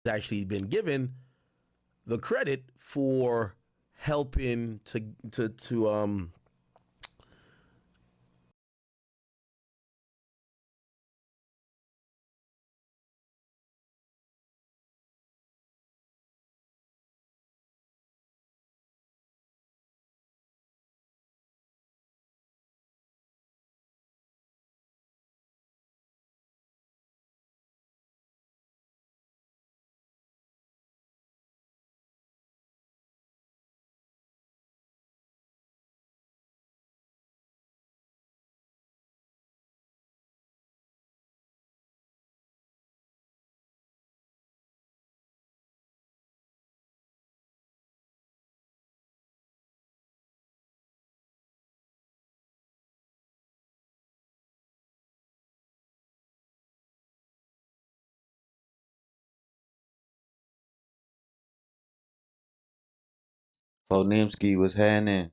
actually been given the credit for helping to Fonimski was happening.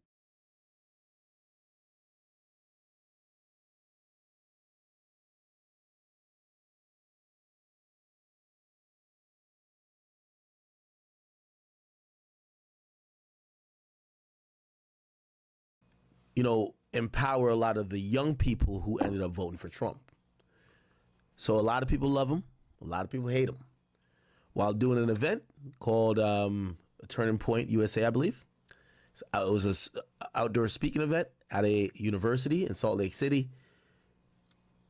empower a lot of the young people who ended up voting for Trump. So a lot of people love him, a lot of people hate him. While doing an event called Turning Point USA, I believe. It was an outdoor speaking event at a university in Salt Lake City.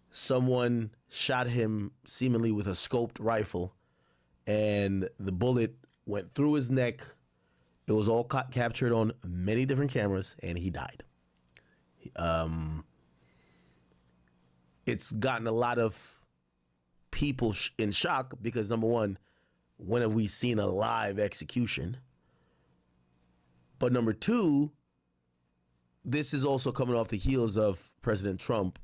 Someone shot him seemingly with a scoped rifle, and the bullet went through his neck. It was all captured on many different cameras, and he died. It's gotten a lot of people in shock because, number one, when have we seen a live execution? But number two, this is also coming off the heels of President Trump,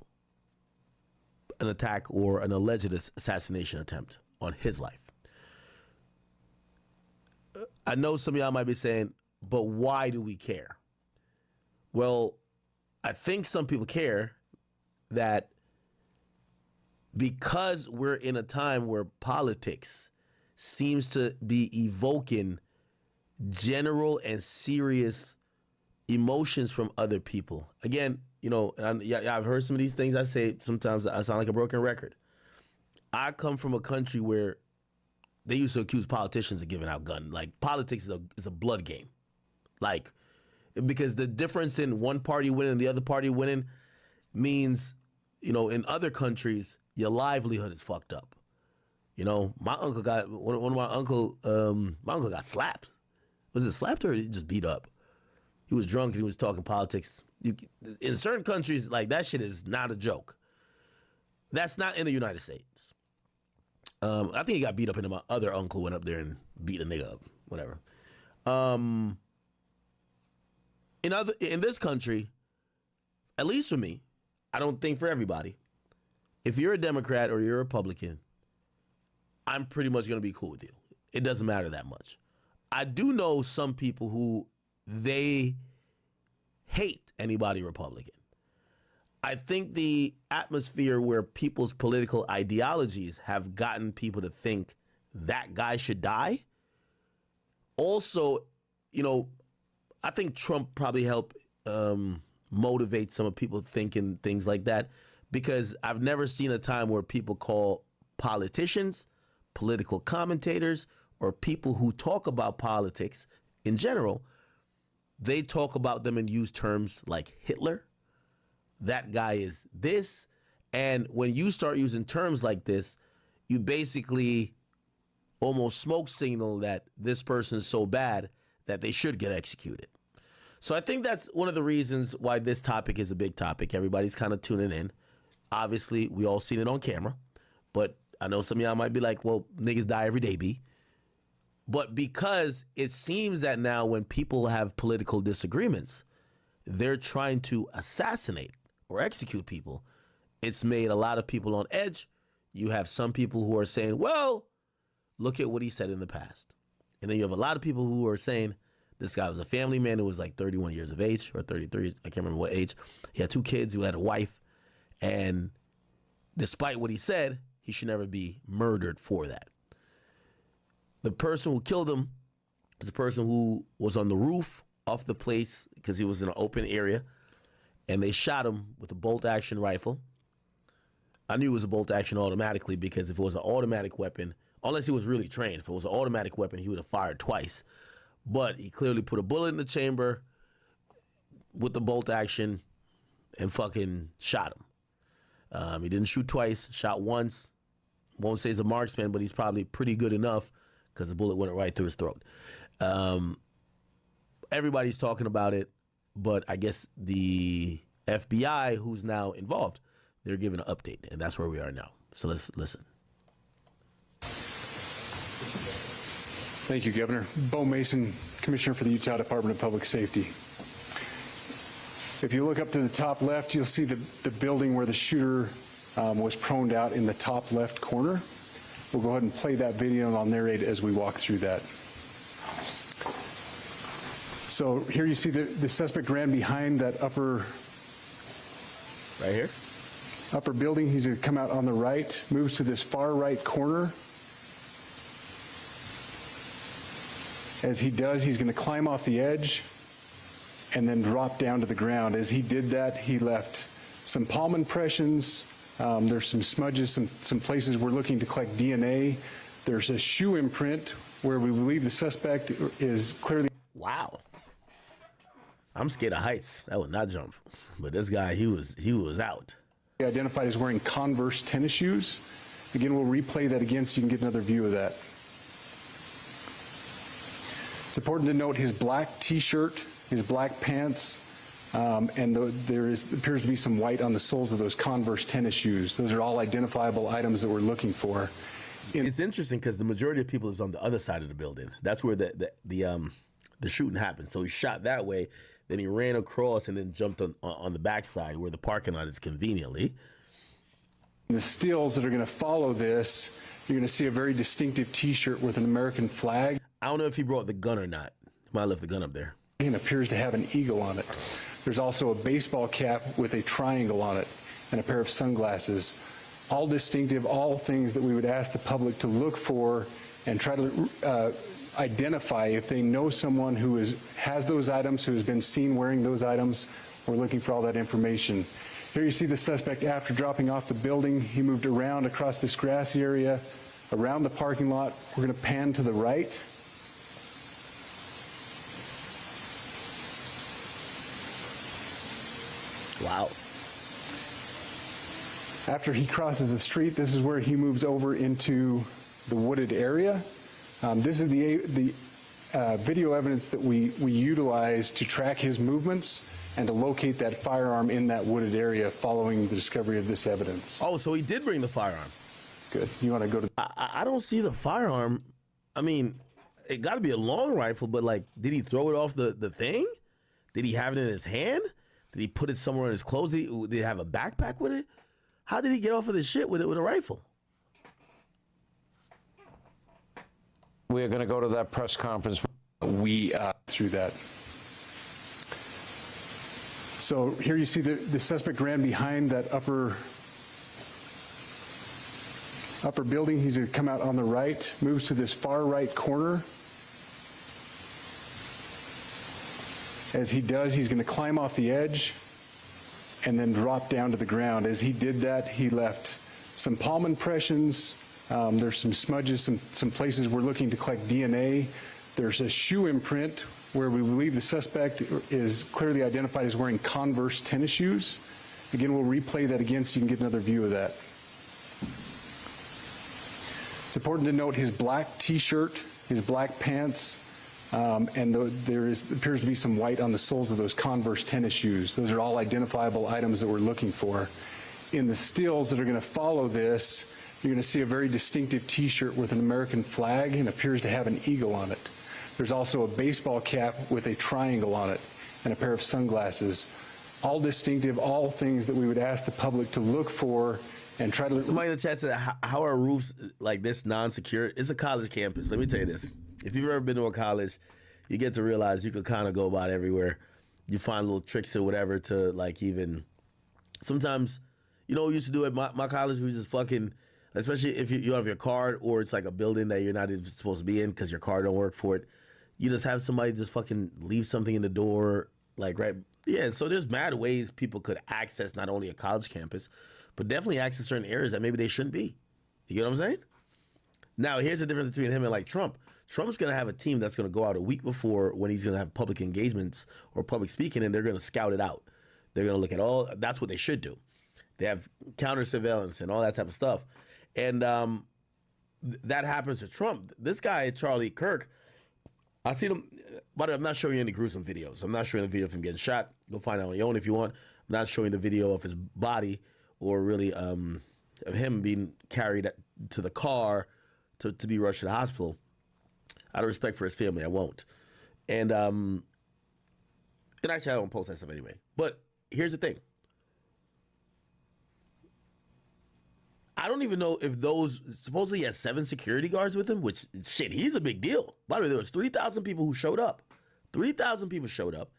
an attack or an alleged assassination attempt on his life. I know some of y'all might be saying, but why do we care? Well, I think some people care that because we're in a time where politics seems to be evoking general and serious emotions from other people. Again, I've heard some of these things I say. Sometimes I sound like a broken record. I come from a country where they used to accuse politicians of giving out guns. Like, politics is a blood game. Like, because the difference in one party winning and the other party winning means, in other countries, your livelihood is fucked up. My uncle got one of my uncle got slapped. Was it slapped or he just beat up? He was drunk and he was talking politics. In certain countries, like, that shit is not a joke. That's not in the United States. I think he got beat up, and my other uncle went up there and beat the nigga up. Whatever. In this country, at least for me, I don't think for everybody, if you're a Democrat or you're a Republican, I'm pretty much going to be cool with you. It doesn't matter that much. I do know some people who they hate anybody Republican. I think the atmosphere where people's political ideologies have gotten people to think that guy should die. Also, I think Trump probably helped motivate some of people thinking things like that, because I've never seen a time where people call politicians, political commentators, or people who talk about politics in general, they talk about them and use terms like Hitler. That guy is this. And when you start using terms like this, you basically almost smoke signal that this person is so bad that they should get executed. So I think that's one of the reasons why this topic is a big topic. Everybody's kind of tuning in. Obviously, we all seen it on camera. But I know some of y'all might be like, well, niggas die every day, B. But because it seems that now when people have political disagreements, they're trying to assassinate or execute people. It's made a lot of people on edge. You have some people who are saying, well, look at what he said in the past. And then you have a lot of people who are saying, this guy was a family man who was like 31 years of age or 33, I can't remember what age. He had 2 kids, he had a wife. And despite what he said, he should never be murdered for that. The person who killed him is a person who was on the roof of the place because he was in an open area, and they shot him with a bolt-action rifle. I knew it was a bolt-action automatically because if it was an automatic weapon, unless he was really trained, if it was an automatic weapon, he would have fired twice. But he clearly put a bullet in the chamber with the bolt-action and fucking shot him. He didn't shoot twice, shot once. Won't say he's a marksman, but he's probably pretty good enough because the bullet went right through his throat. Everybody's talking about it, but I guess the FBI, who's now involved, they're giving an update, and that's where we are now. So let's listen. Thank you, Governor. Bo Mason, Commissioner for the Utah Department of Public Safety. If you look up to the top left, you'll see the building where the shooter was proned out in the top left corner. We'll go ahead and play that video, and I'll narrate as we walk through that. So here you see the suspect ran behind that upper... Right here? Upper building. He's going to come out on the right, moves to this far right corner. As he does, he's going to climb off the edge and then drop down to the ground. As he did that, he left some palm impressions. There's some smudges, some places we're looking to collect DNA. There's a shoe imprint where we believe the suspect is clearly... Wow. I'm scared of heights. I would not jump. But this guy, he was out. Identified as wearing Converse tennis shoes. Again, we'll replay that again so you can get another view of that. It's important to note his black T-shirt, his black pants, and there appears to be some white on the soles of those Converse tennis shoes. Those are all identifiable items that we're looking for. It's interesting because the majority of people is on the other side of the building. That's where the shooting happened. So he shot that way, then he ran across and then jumped on the backside where the parking lot is conveniently. In the stills that are going to follow this, you're going to see a very distinctive T-shirt with an American flag. I don't know if he brought the gun or not. He might have left the gun up there. And appears to have an eagle on it. There's also a baseball cap with a triangle on it and a pair of sunglasses. All distinctive, all things that we would ask the public to look for and try to identify if they know someone who has those items, who has been seen wearing those items. We're looking for all that information. Here you see the suspect after dropping off the building. He moved around across this grassy area, around the parking lot. We're going to pan to the right. Wow. After he crosses the street, this is where he moves over into the wooded area. This is the video evidence that we utilize to track his movements and to locate that firearm in that wooded area following the discovery of this evidence. Oh, so he did bring the firearm. Good. You want to go to... I don't see the firearm. I mean, it got to be a long rifle, but like, did he throw it off the thing? Did he have it in his hand? Did he put it somewhere in his clothes? Did he have a backpack with it? How did he get off of this shit with a rifle? We are going to go to that press conference. We through that. So here you see the suspect ran behind that upper building. He's going to come out on the right, moves to this far right corner. As he does, he's going to climb off the edge and then drop down to the ground. As he did that, he left some palm impressions. There's some smudges, some places we're looking to collect DNA. There's a shoe imprint where we believe the suspect is clearly identified as wearing Converse tennis shoes. Again, we'll replay that again so you can get another view of that. It's important to note his black T-shirt, his black pants, and there appears to be some white on the soles of those Converse tennis shoes. Those are all identifiable items that we're looking for. In the stills that are going to follow this, you're going to see a very distinctive T-shirt with an American flag and appears to have an eagle on it. There's also a baseball cap with a triangle on it and a pair of sunglasses. All distinctive, all things that we would ask the public to look for and try to... Somebody in the chat said, how are roofs like this non-secure? It's a college campus. Let me tell you this. If you've ever been to a college, you get to realize you could kind of go about everywhere. You find little tricks or whatever to like even... Sometimes, you know what we used to do at my college? We just fucking... especially if you have your card or it's like a building that you're not even supposed to be in because your card don't work for it. You just have somebody just fucking leave something in the door, like, right? Yeah, so there's mad ways people could access not only a college campus, but definitely access certain areas that maybe they shouldn't be. You get what I'm saying? Now, here's the difference between him and like Trump. Trump's going to have a team that's going to go out a week before when he's going to have public engagements or public speaking, and they're going to scout it out. They're going to look at all, that's what they should do. They have counter surveillance and all that type of stuff. And that happens to Trump. This guy, Charlie Kirk, I see him, but I'm not showing you any gruesome videos. I'm not showing the video of him getting shot. Go find out on your own if you want. I'm not showing the video of his body or really of him being carried to the car to be rushed to the hospital. Out of respect for his family, I won't. And actually, I don't post that stuff anyway. But here's the thing. I don't even know if those, supposedly he has 7 security guards with him, which, shit, he's a big deal. By the way, there was 3,000 people who showed up. 3,000 people showed up.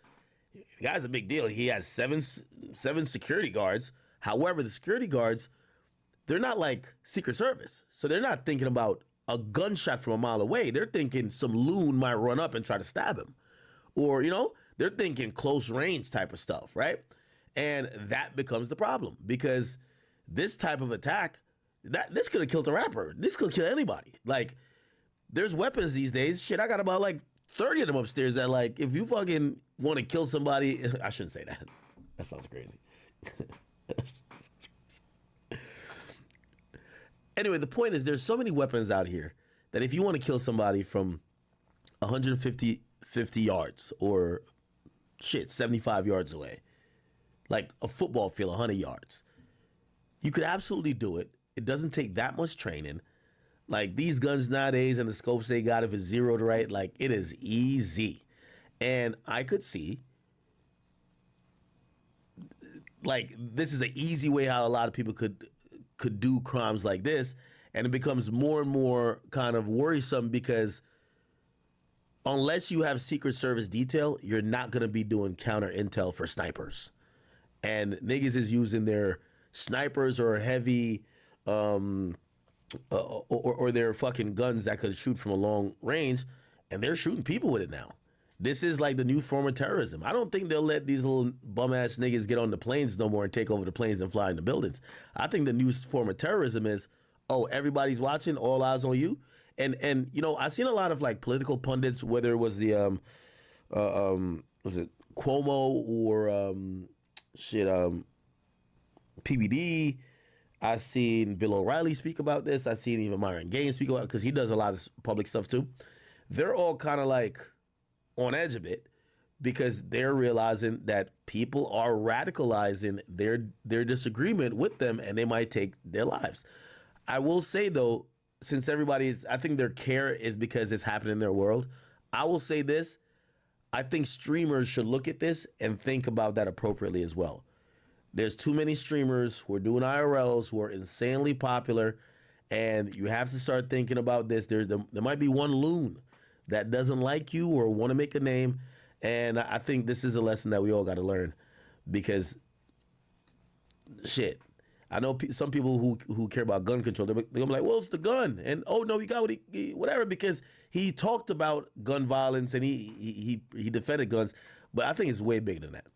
The guy's a big deal. He has seven security guards. However, the security guards, they're not like Secret Service. So they're not thinking about a gunshot from a mile away. They're thinking some loon might run up and try to stab him. Or, you know, they're thinking close range type of stuff, right? And that becomes the problem because this type of attack, this could have killed a rapper. This could kill anybody. Like, there's weapons these days. Shit, I got about like 30 of them upstairs that, like, if you fucking want to kill somebody, I shouldn't say that. That sounds crazy. Anyway, the point is there's so many weapons out here that if you want to kill somebody from 150 yards or, shit, 75 yards away, like a football field, 100 yards, you could absolutely do it. It doesn't take that much training. Like these guns nowadays and the scopes they got, if it's zeroed right, like it is easy. And I could see, like, this is an easy way how a lot of people could do crimes like this. And it becomes more and more kind of worrisome because unless you have Secret Service detail, you're not going to be doing counter intel for snipers. And niggas is using their snipers or heavy or their fucking guns that could shoot from a long range, and they're shooting people with it now. This is like the new form of terrorism. I don't think they'll let these little bum-ass niggas get on the planes no more and take over the planes and fly in the buildings. I think the new form of terrorism is, oh, everybody's watching, all eyes on you. And you know, I've seen a lot of like political pundits, whether it was the was it Cuomo or PBD. I've seen Bill O'Reilly speak about this. I've seen even Myron Gaines speak about it because he does a lot of public stuff too. They're all kind of like on edge a bit because they're realizing that people are radicalizing their disagreement with them and they might take their lives. I will say though, since I think their care is because it's happening in their world. I will say this, I think streamers should look at this and think about that appropriately as well. There's too many streamers who are doing IRLs who are insanely popular, and you have to start thinking about this. There might be one loon that doesn't like you or want to make a name, and I think this is a lesson that we all got to learn because, shit, I know some people who care about gun control, they're gonna be like, well, it's the gun, and oh no, you got whatever, because he talked about gun violence and he defended guns, but I think it's way bigger than that.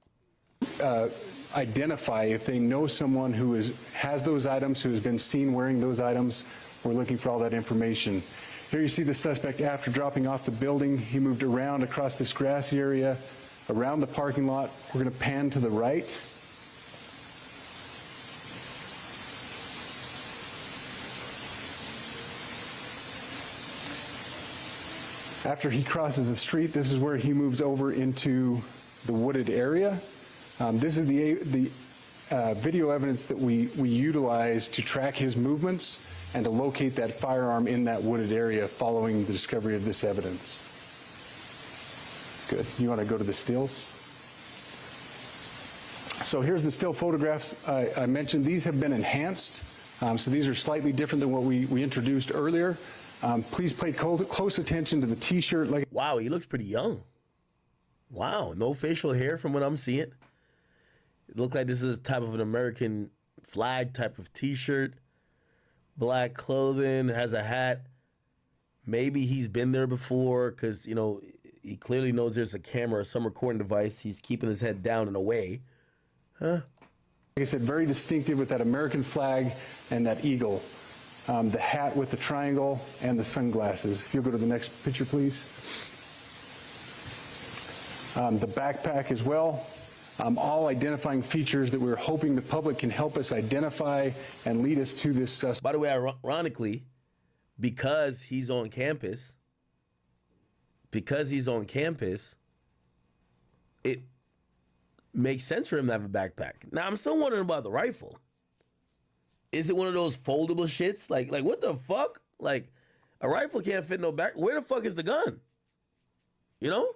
Identify if they know someone who has those items, who has been seen wearing those items. We're looking for all that information. Here you see the suspect after dropping off the building. He moved around across this grassy area, around the parking lot. We're going to pan to the right. After he crosses the street, this is where he moves over into the wooded area. This is the video evidence that we utilize to track his movements and to locate that firearm in that wooded area following the discovery of this evidence. Good. You want to go to the stills? So here's the still photographs I mentioned. These have been enhanced. So these are slightly different than what we introduced earlier. Please pay close attention to the T-shirt. Wow, he looks pretty young. Wow, no facial hair from what I'm seeing. It looked like this is a type of an American flag type of T-shirt. black clothing, has a hat. Maybe he's been there before because, you know, he clearly knows there's a camera or some recording device. He's keeping his head down and away. Huh? Like I said, very distinctive with that American flag and that eagle. The hat with the triangle and the sunglasses. If you'll go to the next picture, please. The backpack as well. All identifying features that we're hoping the public can help us identify and lead us to this suspect. By the way, ironically, because he's on campus, it makes sense for him to have a backpack. Now, I'm still wondering about the rifle. Is it one of those foldable shits? Like what the fuck? Like, a rifle can't fit no back. Where the fuck is the gun? You know?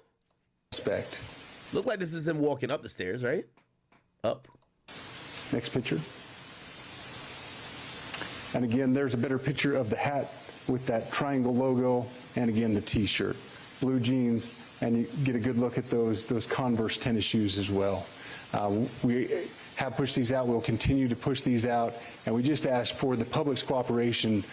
Suspect. Look like this is him walking up the stairs, right? Up. Next picture. And again, there's a better picture of the hat with that triangle logo, and again, the t-shirt. Blue jeans, and you get a good look at those Converse tennis shoes as well. We have pushed these out. We'll continue to push these out, and we just ask for the public's cooperation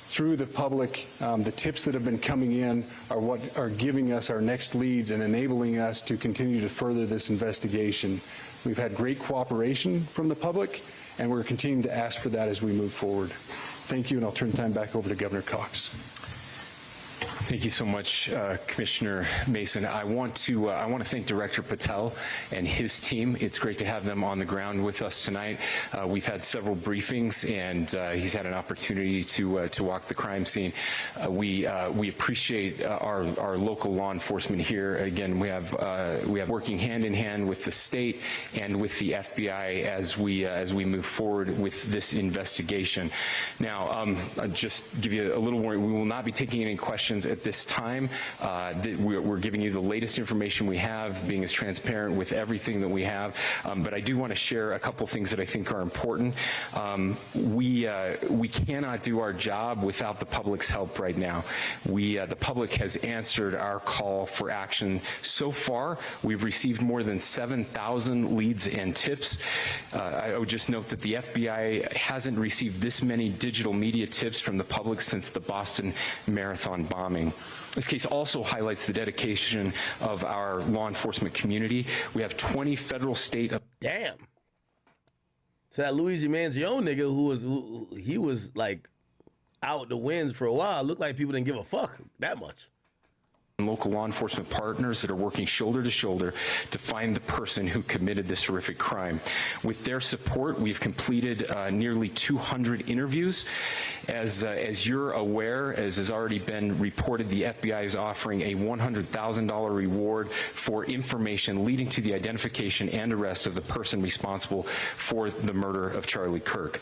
through the public. The tips that have been coming in are what are giving us our next leads and enabling us to continue to further this investigation. We've had great cooperation from the public, and we're continuing to ask for that as we move forward. Thank you, and I'll turn the time back over to Governor Cox. Thank you so much, Commissioner Mason. I want to thank Director Patel and his team. It's great to have them on the ground with us tonight. We've had several briefings, and he's had an opportunity to walk the crime scene. We appreciate our local law enforcement here. Again, we have working hand in hand with the state and with the FBI as we move forward with this investigation. Now, I'll just give you a little more. We will not be taking any questions at this time. We're giving you the latest information we have, being as transparent with everything that we have. But I do want to share a couple things that I think are important. We cannot do our job without the public's help right now. The public has answered our call for action. So far, we've received more than 7,000 leads and tips. I would just note that the FBI hasn't received this many digital media tips from the public since the Boston Marathon bombing. This case also highlights the dedication of our law enforcement community. We have 20 federal, state. Damn. So that Luigi Mangione nigga who was like out the winds for a while, looked like people didn't give a fuck that much. Local law enforcement partners that are working shoulder to shoulder to find the person who committed this horrific crime. With their support, we've completed nearly 200 interviews. As you're aware, as has already been reported, the FBI is offering a $100,000 reward for information leading to the identification and arrest of the person responsible for the murder of Charlie Kirk.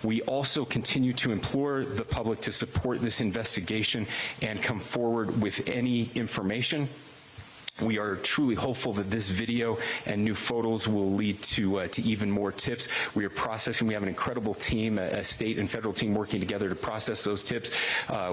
We also continue to implore the public to support this investigation and come forward with any information. We are truly hopeful that this video and new photos will lead to even more tips. We are processing. We have an incredible team, a state and federal team working together to process those tips.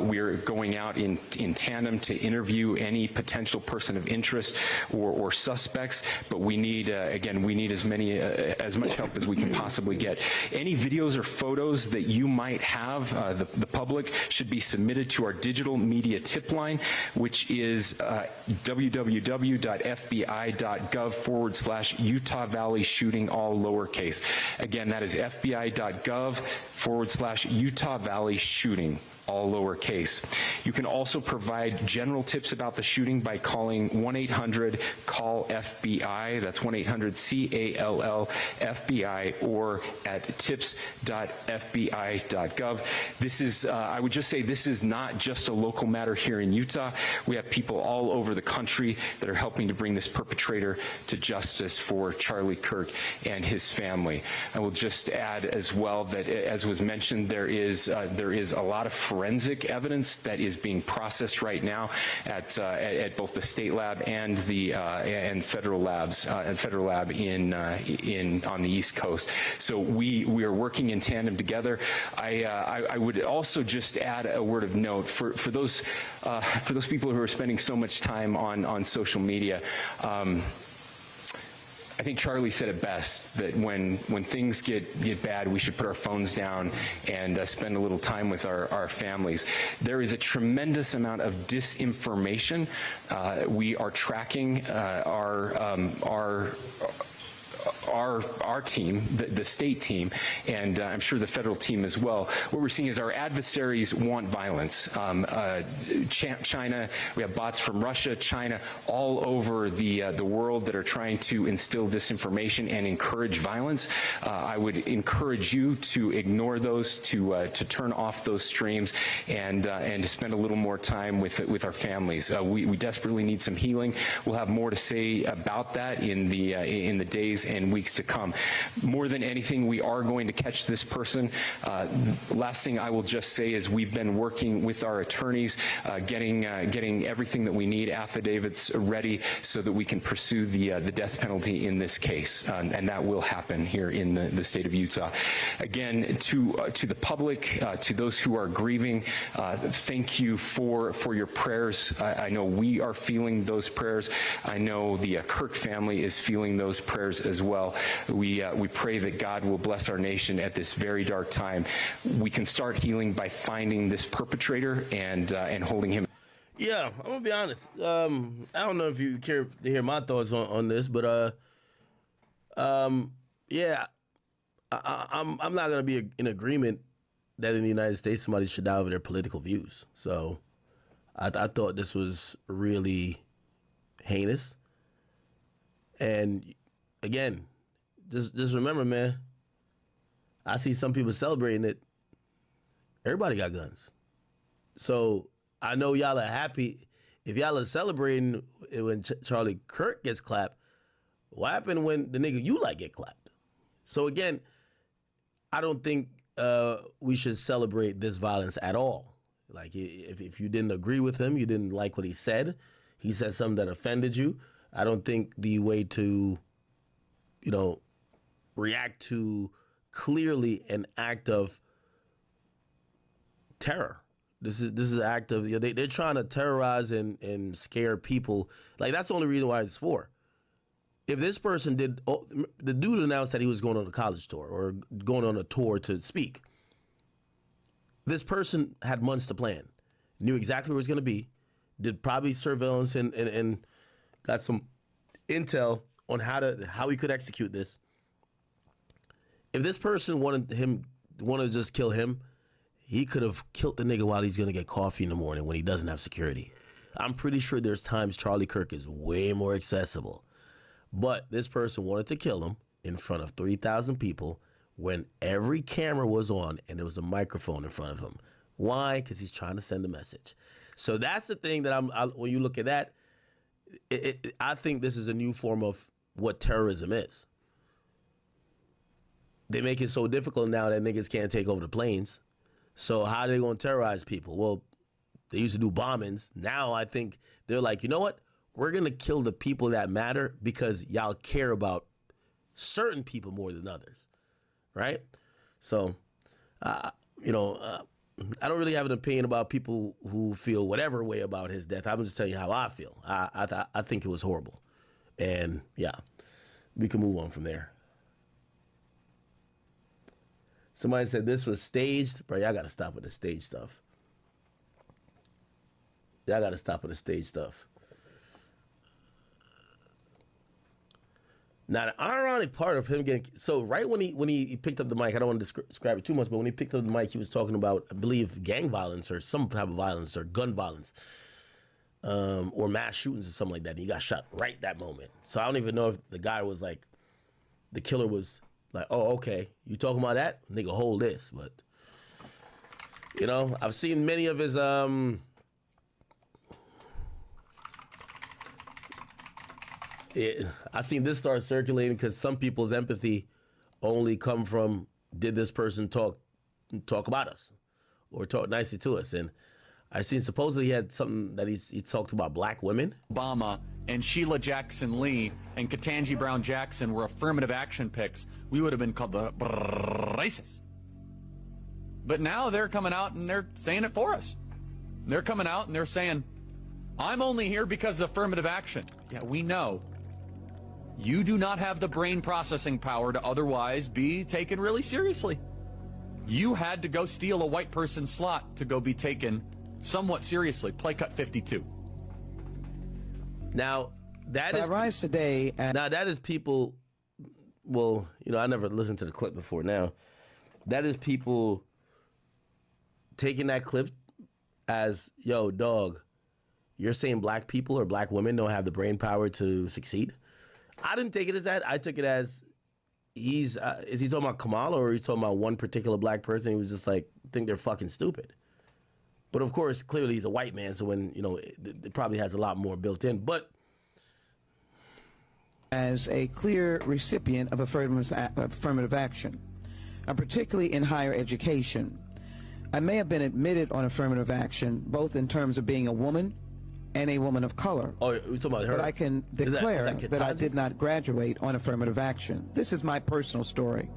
We are going out in tandem to interview any potential person of interest or suspects. But we need, again, we need as much help as we can possibly get. Any videos or photos that you might have, the public, should be submitted to our digital media tip line, which is www.fbi.gov/Utah Valley shooting, all lowercase. Again, that is fbi.gov/Utah Valley shooting, all lowercase. You can also provide general tips about the shooting by calling 1-800-CALL-FBI. That's 1-800-CALL-FBI, or at tips.fbi.gov. This is, I would just say, this is not just a local matter here in Utah. We have people all over the country that are helping to bring this perpetrator to justice for Charlie Kirk and his family. I will just add as well that, as was mentioned, there is a lot of forensic evidence that is being processed right now at both the state lab and the federal labs and federal lab on the East Coast. So we are working in tandem together. I would also just add a word of note for those people who are spending so much time on social media. I think Charlie said it best, that when things get bad, we should put our phones down and spend a little time with our families. There is a tremendous amount of disinformation. We are tracking our team, the state team, and I'm sure the federal team as well. What we're seeing is our adversaries want violence. China, we have bots from Russia, China, all over the world that are trying to instill disinformation and encourage violence. I would encourage you to ignore those, to turn off those streams, and to spend a little more time with our families. We desperately need some healing. We'll have more to say about that in the days and weeks to come. More than anything, we are going to catch this person. Last thing I will just say is we've been working with our attorneys, getting everything that we need, affidavits ready, so that we can pursue the death penalty in this case, and that will happen here in the state of Utah. Again, to the public, to those who are grieving, thank you for your prayers. I know we are feeling those prayers. I know the Kirk family is feeling those prayers as well. We pray that God will bless our nation at this very dark time. We can start healing by finding this perpetrator and holding him. Yeah, I'm gonna be honest. I don't know if you care to hear my thoughts on this, but yeah, I'm not gonna be in agreement that in the United States somebody should die over their political views. So I thought this was really heinous. And again, just remember, man, I see some people celebrating it. Everybody got guns. So I know y'all are happy. If y'all are celebrating when Charlie Kirk gets clapped, what happened when the nigga you like get clapped? So again, I don't think we should celebrate this violence at all. Like, if you didn't agree with him, you didn't like what he said something that offended you, I don't think the way to, react to clearly an act of terror. This is an act of, they're trying to terrorize and scare people. Like, that's the only reason why it's for. If this person the dude announced that he was going on a college tour or going on a tour to speak. This person had months to plan, knew exactly where it was going to be, did probably surveillance and got some intel on how he could execute this. If this person wanted to just kill him, he could have killed the nigga while he's going to get coffee in the morning when he doesn't have security. I'm pretty sure there's times Charlie Kirk is way more accessible. But this person wanted to kill him in front of 3,000 people when every camera was on and there was a microphone in front of him. Why? Because he's trying to send a message. So that's the thing that when you look at that, I think this is a new form of what terrorism is. They make it so difficult now that niggas can't take over the planes. So how are they going to terrorize people? Well, they used to do bombings. Now I think they're like, you know what? We're going to kill the people that matter because y'all care about certain people more than others, right? So, I don't really have an opinion about people who feel whatever way about his death. I'm just telling you how I feel. I think it was horrible. And, yeah, we can move on from there. Somebody said this was staged. Bro, y'all got to stop with the stage stuff. Y'all got to stop with the stage stuff. Now, the ironic part of him getting... So, right when he picked up the mic, I don't want to describe it too much, but when he picked up the mic, he was talking about, I believe, gang violence or some type of violence or gun violence or mass shootings or something like that. And he got shot right that moment. So, I don't even know if the guy was like... The killer was like, oh, okay, you talking about that? Nigga, hold this. But, I've seen many of his... I seen this start circulating because some people's empathy only come from, did this person talk about us or talk nicely to us? And I seen supposedly he had something that he talked about black women. Obama and Sheila Jackson Lee and Ketanji Brown Jackson were affirmative action picks, we would have been called the racist. But now they're coming out and they're saying it for us. They're coming out and they're saying, I'm only here because of affirmative action. Yeah, we know. You do not have the brain processing power to otherwise be taken really seriously. You had to go steal a white person's slot to go be taken somewhat seriously. Play cut 52. Now, that is... I rise today and Now, that is people... Well, you know, I never listened to the clip before now. That is people taking that clip as, yo, dog, you're saying black people or black women don't have the brain power to succeed? I didn't take it as that. I took it as is he talking about Kamala or he's talking about one particular black person? He was just like, think they're fucking stupid. But of course, clearly he's a white man, so when, you know, it probably has a lot more built in. But as a clear recipient of affirmative action, particularly in higher education. I may have been admitted on affirmative action, both in terms of being a woman and a woman of color. oh, we're talking about her. But I can declare that I did not graduate on affirmative action. This is my personal story.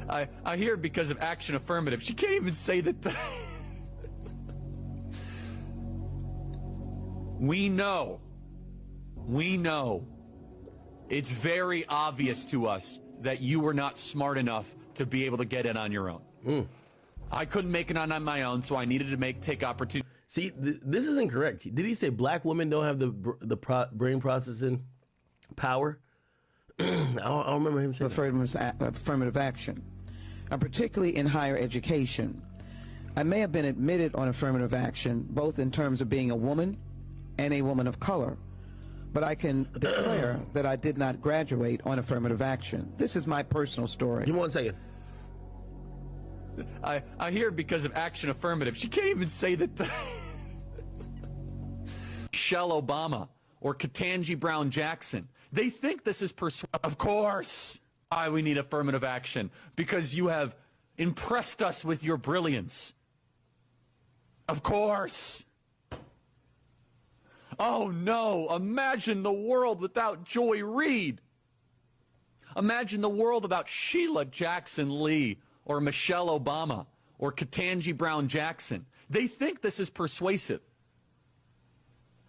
I hear because of action affirmative. She can't even say that. We know. It's very obvious to us that you were not smart enough to be able to get in on your own. I couldn't make it on my own, so I needed to take opportunity. See, this is incorrect. Did he say black women don't have the brain processing power? I don't remember him saying affirmative action, particularly in higher education. I may have been admitted on affirmative action, both in terms of being a woman and a woman of color. But I can declare that I did not graduate on affirmative action. This is my personal story. Give me 1 second. I hear because of action affirmative. She can't even say that. Michelle Obama or Ketanji Brown Jackson. They think this is Of course, why we need affirmative action. Because you have impressed us with your brilliance. Of course. Oh no, imagine the world without Joy Reid. Imagine the world without Sheila Jackson Lee or Michelle Obama or Ketanji Brown Jackson. They think this is persuasive.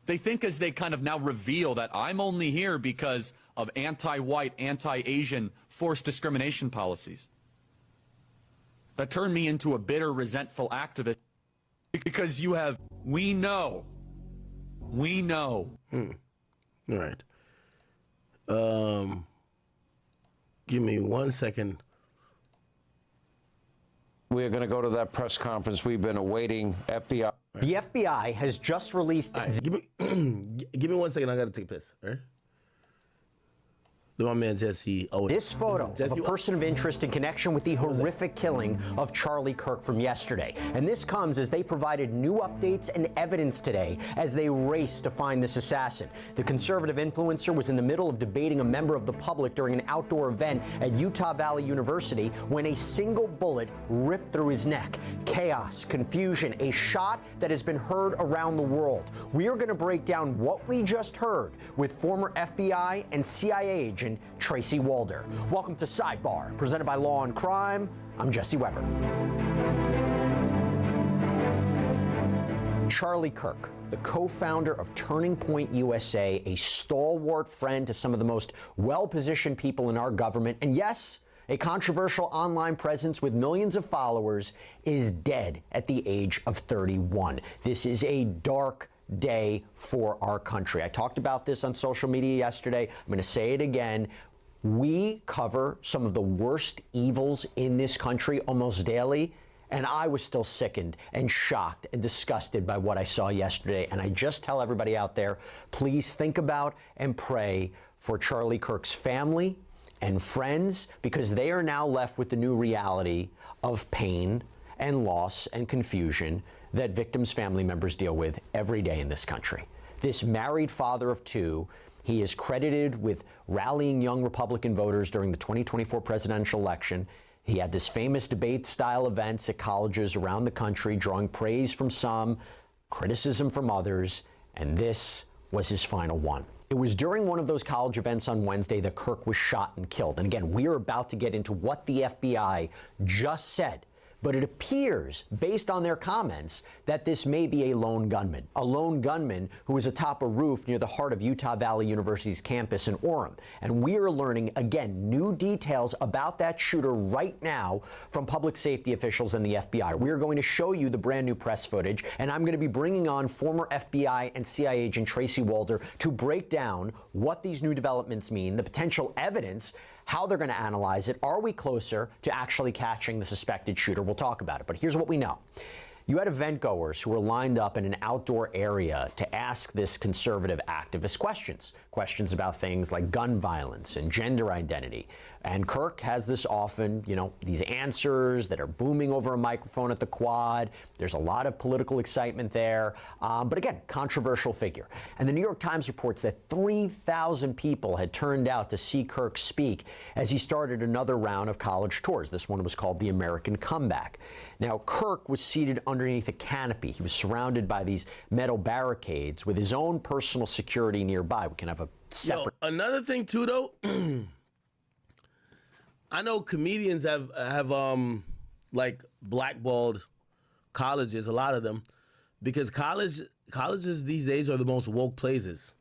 They think as they kind of now reveal that I'm only here because of anti-white, anti-Asian forced discrimination policies. That turned me into a bitter, resentful activist because you have, we know. All right. Give me 1 second. We are going to go to that press conference we've been awaiting. FBI. The FBI has just released. Right, give me 1 second. I got to take a piss. All right. My man Jesse. This photo of a person of interest in connection with the horrific killing of Charlie Kirk from yesterday. And this comes as they provided new updates and evidence today as they race to find this assassin. The conservative influencer was in the middle of debating a member of the public during an outdoor event at Utah Valley University when a single bullet ripped through his neck. Chaos, confusion, a shot that has been heard around the world. We are going to break down what we just heard with former FBI and CIA agent Tracy Walder. Welcome to Sidebar, presented by Law and Crime. I'm Jesse Weber. Charlie Kirk, the co-founder of Turning Point USA, a stalwart friend to some of the most well-positioned people in our government, and yes, a controversial online presence with millions of followers, is dead at the age of 31. This is a dark day for our country. I talked about this on social media yesterday. I'm going to say it again. We cover some of the worst evils in this country almost daily, and I was still sickened and shocked and disgusted by what I saw yesterday. And I just tell everybody out there, please think about and pray for Charlie Kirk's family and friends, because they are now left with the new reality of pain and loss and confusion that victims' family members deal with every day in this country. This married father of two, he is credited with rallying young Republican voters during the 2024 presidential election. He had this famous debate-style events at colleges around the country, drawing praise from some, criticism from others, and this was his final one. It was during one of those college events on Wednesday that Kirk was shot and killed. And again, we are about to get into what the FBI just said. but it appears, based on their comments, that this may be a lone gunman who is atop a roof near the heart of Utah Valley University's campus in Orem. And we are learning, again, new details about that shooter right now from public safety officials and the FBI. We are going to show you the brand new press footage, and I'm going to be bringing on former FBI and CIA agent Tracy Walder to break down what these new developments mean, the potential evidence, how they're going to analyze it. Are we closer to actually catching the suspected shooter? We'll talk about it. But here's what we know. You had event goers who were lined up in an outdoor area to ask this conservative activist questions about things like gun violence and gender identity. And Kirk has this often, these answers that are booming over a microphone at the Quad. There's a lot of political excitement there. But again, controversial figure. And the New York Times reports that 3,000 people had turned out to see Kirk speak as he started another round of college tours. This one was called the American Comeback. Now, Kirk was seated underneath a canopy. He was surrounded by these metal barricades with his own personal security nearby. We can have a separate... Another thing, too, though, I know comedians have like blackballed colleges, a lot of them, because colleges these days are the most woke places.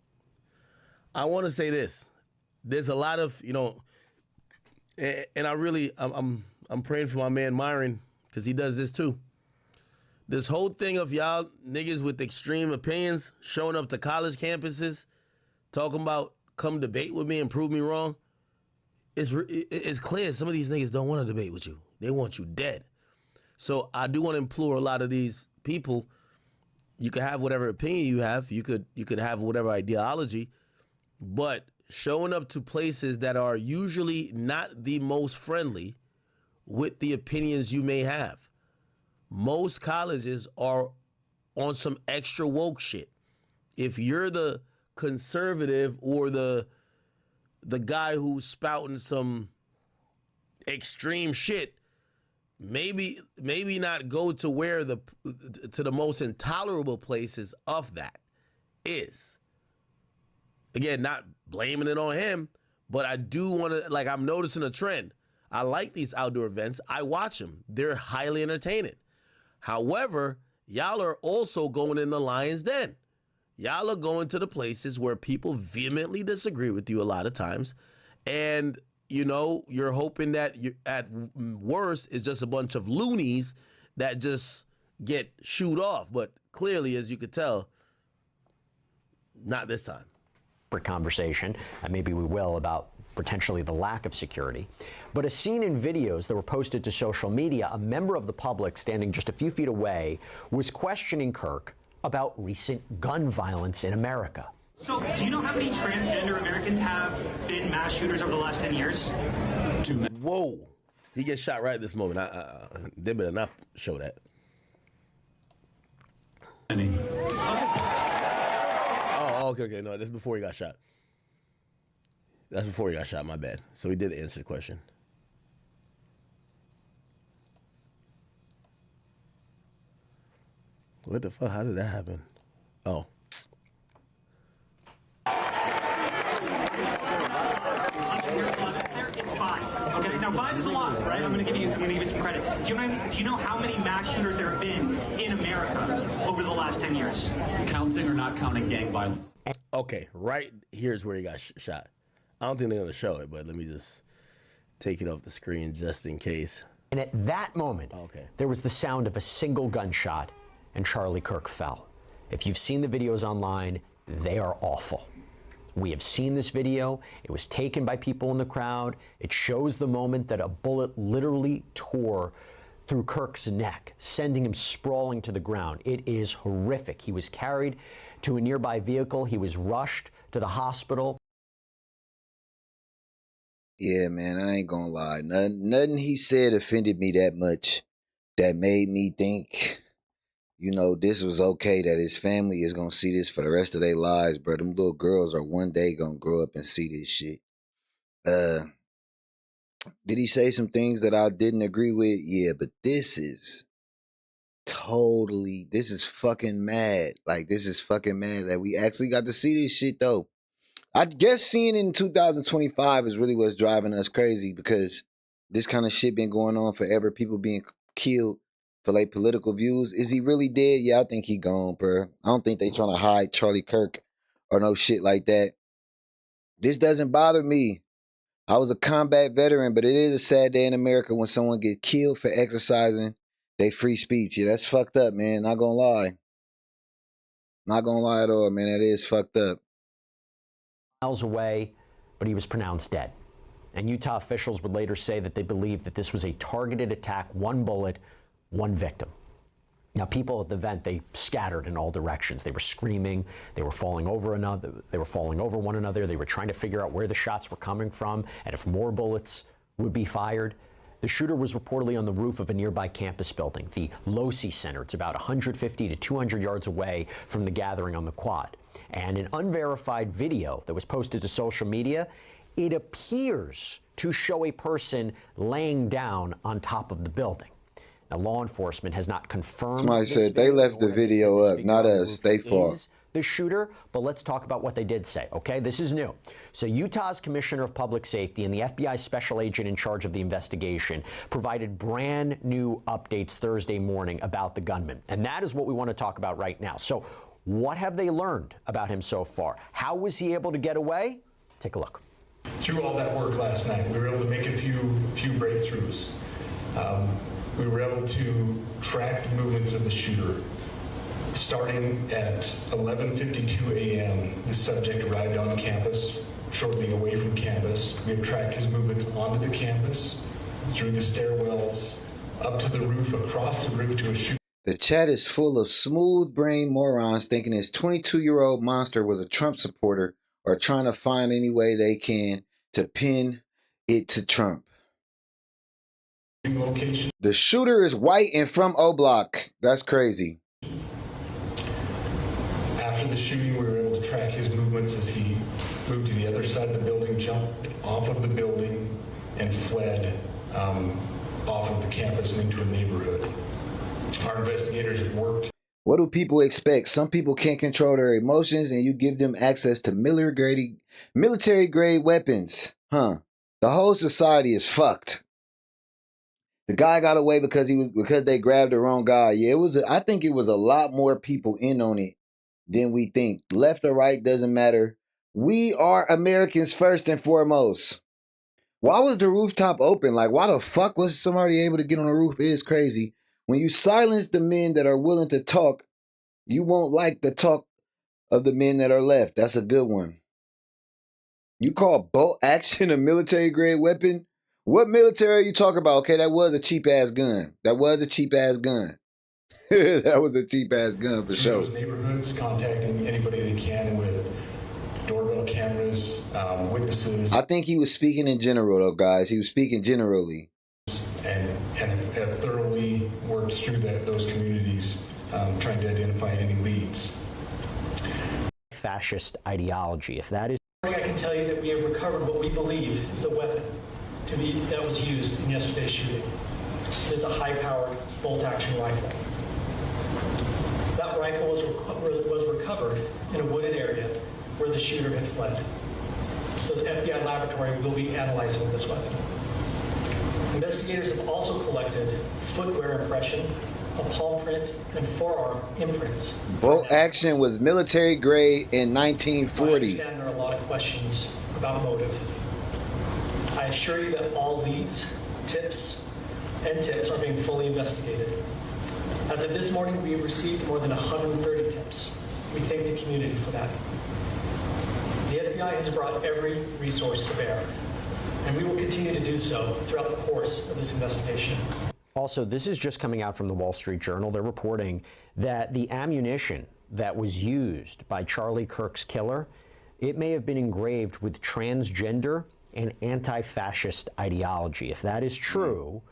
I want to say this. There's a lot of, and I'm praying for my man Myron, because he does this too. This whole thing of y'all niggas with extreme opinions showing up to college campuses, talking about come debate with me and prove me wrong. It's clear some of these niggas don't want to debate with you. They want you dead. So I do want to implore a lot of these people, you can have whatever opinion you have, you could have whatever ideology, but showing up to places that are usually not the most friendly with the opinions you may have. Most colleges are on some extra woke shit. If you're the conservative or the guy who's spouting some extreme shit, maybe not go to where to the most intolerable places of that is. Again, not blaming it on him, but I do want to, I'm noticing a trend. I like these outdoor events. I watch them. They're highly entertaining. However, y'all are also going in the lion's den. Y'all are going to the places where people vehemently disagree with you a lot of times. And, you're hoping that at worst is just a bunch of loonies that just get shooed off. But clearly, as you could tell, not this time. Conversation, and maybe we will, about potentially the lack of security. But as seen in videos that were posted to social media, a member of the public standing just a few feet away was questioning Kirk about recent gun violence in America. So, do you know how many transgender Americans have been mass shooters over the last 10 years? Whoa. He gets shot right at this moment. They better not show that. Oh, okay. No, this is before he got shot. That's before he got shot, my bad. So he did answer the question. What the fuck? How did that happen? Oh. It's 5. Okay, now 5 is a lot, right? I'm gonna give you some credit. Do you know how many mass shooters there have been in America over the last 10 years? Counting or not counting gang violence? Okay, right here's where he got shot. I don't think they're gonna show it, but let me just take it off the screen just in case. And at that moment, there was the sound of a single gunshot, and Charlie Kirk fell. If you've seen the videos online, they are awful. We have seen this video. It was taken by people in the crowd. It shows the moment that a bullet literally tore through Kirk's neck, sending him sprawling to the ground. It is horrific. He was carried to a nearby vehicle. He was rushed to the hospital. Yeah, man, I ain't gonna lie. Nothing he said offended me that much that made me think, this was okay, that his family is gonna see this for the rest of their lives, bro. Them little girls are one day gonna grow up and see this shit. Did he say some things that I didn't agree with? Yeah, but this is fucking mad. This is fucking mad that we actually got to see this shit, though. I guess seeing it in 2025 is really what's driving us crazy, because this kind of shit been going on forever. People being killed for like political views. Is he really dead? Yeah, I think he gone, bro. I don't think they trying to hide Charlie Kirk or no shit like that. This doesn't bother me. I was a combat veteran, but it is a sad day in America when someone get killed for exercising their free speech. Yeah, that's fucked up, man. Not gonna lie. Not gonna lie at all, man. That is fucked up. Miles away, but he was pronounced dead. And Utah officials would later say that they believe that this was a targeted attack, one bullet, one victim. Now, people at the event, they scattered in all directions. They were screaming. They were falling over one another. They were trying to figure out where the shots were coming from and if more bullets would be fired. The shooter was reportedly on the roof of a nearby campus building, the Losi Center. It's about 150 to 200 yards away from the gathering on the quad. And an unverified video that was posted to social media, it appears to show a person laying down on top of the building. Now, law enforcement has not confirmed. Somebody said they left the video up, not us. They fought the shooter, but let's talk about what they did say, okay? This is new. So Utah's Commissioner of Public Safety and the FBI special agent in charge of the investigation provided brand new updates Thursday morning about the gunman. And that is what we want to talk about right now. So what have they learned about him so far? How was he able to get away? Take a look. Through all that work last night, we were able to make a few breakthroughs. We were able to track the movements of the shooter. Starting at 11:52 a.m., the subject arrived on campus, shortly away from campus. We have tracked his movements onto the campus, through the stairwells, up to the roof, across the roof to a shooter. The chat is full of smooth-brained morons thinking this 22-year-old monster was a Trump supporter or trying to find any way they can to pin it to Trump. Location. The shooter is white and from O Block. That's crazy. After the shooting, we were able to track his movements as he moved to the other side of the building, jumped off of the building, and fled off of the campus and into a neighborhood. Our investigators have worked. What do people expect? Some people can't control their emotions and you give them access to military grade weapons. The whole society is fucked. The guy got away because they grabbed the wrong guy. Yeah, I think it was a lot more people in on it than we think. Left or right doesn't matter. We are Americans first and foremost. Why was the rooftop open? Like, why the fuck was somebody able to get on the roof? It is crazy. When you silence the men that are willing to talk, you won't like the talk of the men that are left. That's a good one. You call bolt action a military grade weapon? What military are you talking about? Okay, that was a cheap ass gun. That was a cheap ass gun. That was a cheap ass gun for sure. Those neighborhoods, contacting anybody they can with doorbell cameras, witnesses. I think he was speaking in general, though, guys. He was speaking generally. And have thoroughly worked through those communities, trying to identify any leads. Fascist ideology, if that is. I can tell you that we have recovered what we believe is the weapon that was used in yesterday's shooting. It is a high-powered bolt-action rifle. That rifle was recovered in a wooded area where the shooter had fled. So the FBI laboratory will be analyzing this weapon. Investigators have also collected footwear impression, a palm print, and forearm imprints. Bolt action was military grade in 1940. I understand there are a lot of questions about motive. I assure you that all leads, tips are being fully investigated. As of this morning, we have received more than 130 tips. We thank the community for that. The FBI has brought every resource to bear, and we will continue to do so throughout the course of this investigation. Also, this is just coming out from the Wall Street Journal. They're reporting that the ammunition that was used by Charlie Kirk's killer, it may have been engraved with transgender and anti-fascist ideology. If that is true,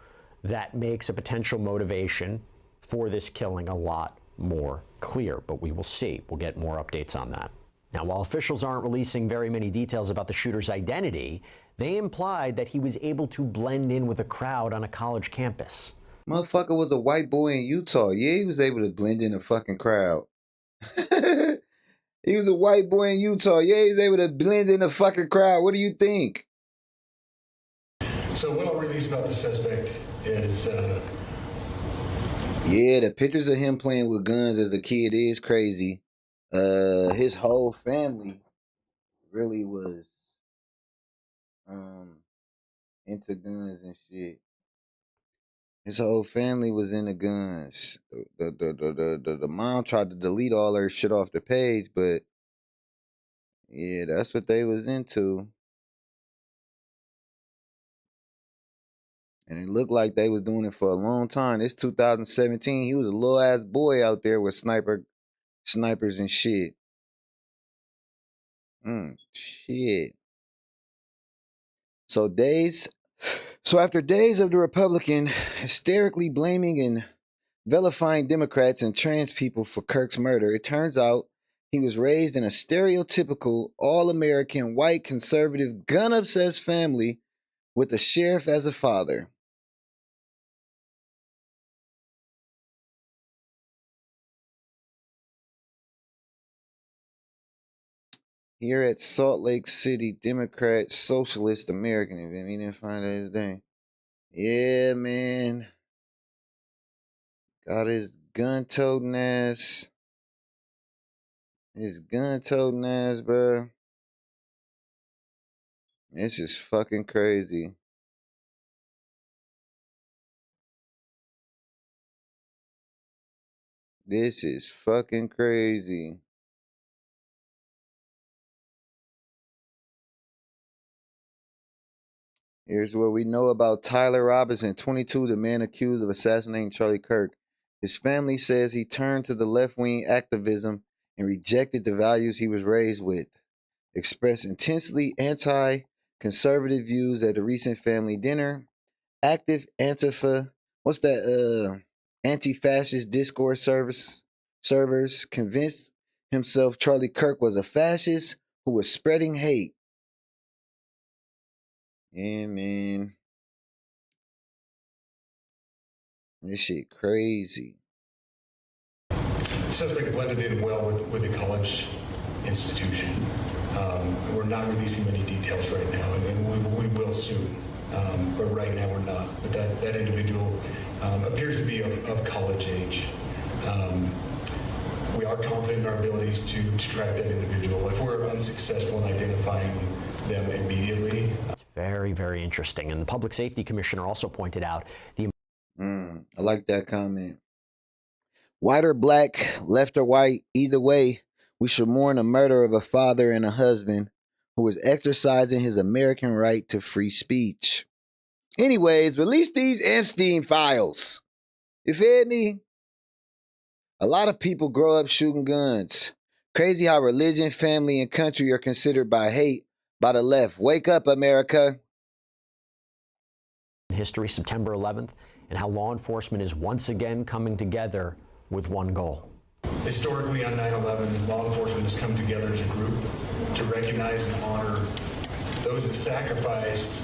that makes a potential motivation for this killing a lot more clear, but we will see. We'll get more updates on that. Now, while officials aren't releasing very many details about the shooter's identity, they implied that he was able to blend in with a crowd on a college campus. Motherfucker was a white boy in Utah. Yeah, he was able to blend in a fucking crowd. He was a white boy in Utah. Yeah, he was able to blend in a fucking crowd. What do you think? So what I'll release about the suspect is Yeah, the pictures of him playing with guns as a kid is crazy. His whole family really was into guns and shit. His whole family was into guns. The mom tried to delete all her shit off the page, but yeah, that's what they was into. And it looked like they was doing it for a long time. It's 2017. He was a little ass boy out there with snipers and shit. Shit. So after days of the Republican hysterically blaming and vilifying Democrats and trans people for Kirk's murder, it turns out he was raised in a stereotypical all-American white conservative gun-obsessed family with the sheriff as a father. Here at Salt Lake City, Democrat, Socialist, American event. He didn't find that today. Yeah, man. Got his gun-toting ass. His gun-toting ass, bro. This is fucking crazy. This is fucking crazy. Here's what we know about Tyler Robinson, 22, the man accused of assassinating Charlie Kirk. His family says he turned to the left-wing activism and rejected the values he was raised with. Expressed intensely anti-conservative views at a recent family dinner. Active Antifa, anti-fascist discourse servers convinced himself Charlie Kirk was a fascist who was spreading hate. Yeah, man. This shit crazy. The suspect blended in well with the college institution. We're not releasing many details right now, and we will soon. But right now we're not. But that individual appears to be of college age. We are confident in our abilities to track that individual. If we're unsuccessful in identifying them immediately. It's very, very interesting. And the Public Safety Commissioner also pointed out the... I like that comment. White or black, left or white, either way, we should mourn the murder of a father and a husband who was exercising his American right to free speech. Anyways, release these Epstein files. You feel me? A lot of people grow up shooting guns. Crazy how religion, family, and country are considered by hate by the left. Wake up, America. History, September 11th, and how law enforcement is once again coming together with one goal. Historically, on 9/11, law enforcement has come together as a group to recognize and honor those that sacrificed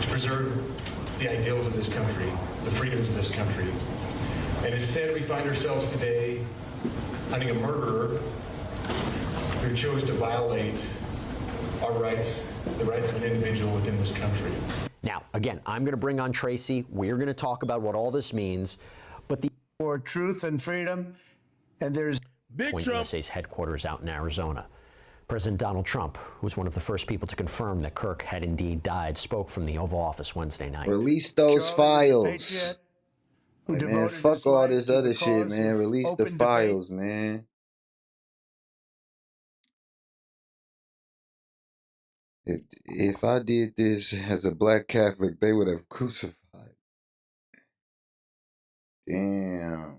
to preserve the ideals of this country, the freedoms of this country. And instead, we find ourselves today hunting a murderer who chose to violate our rights, the rights of an individual within this country. Now, again, I'm going to bring on Tracy. We're going to talk about what all this means. But the for truth and freedom, and there's Big Trump USA's headquarters out in Arizona. President Donald Trump, who was one of the first people to confirm that Kirk had indeed died, spoke from the Oval Office Wednesday night. Release those files. Man, fuck all this other shit, man. Release the files, man. If I did this as a black Catholic, they would have crucified. Damn.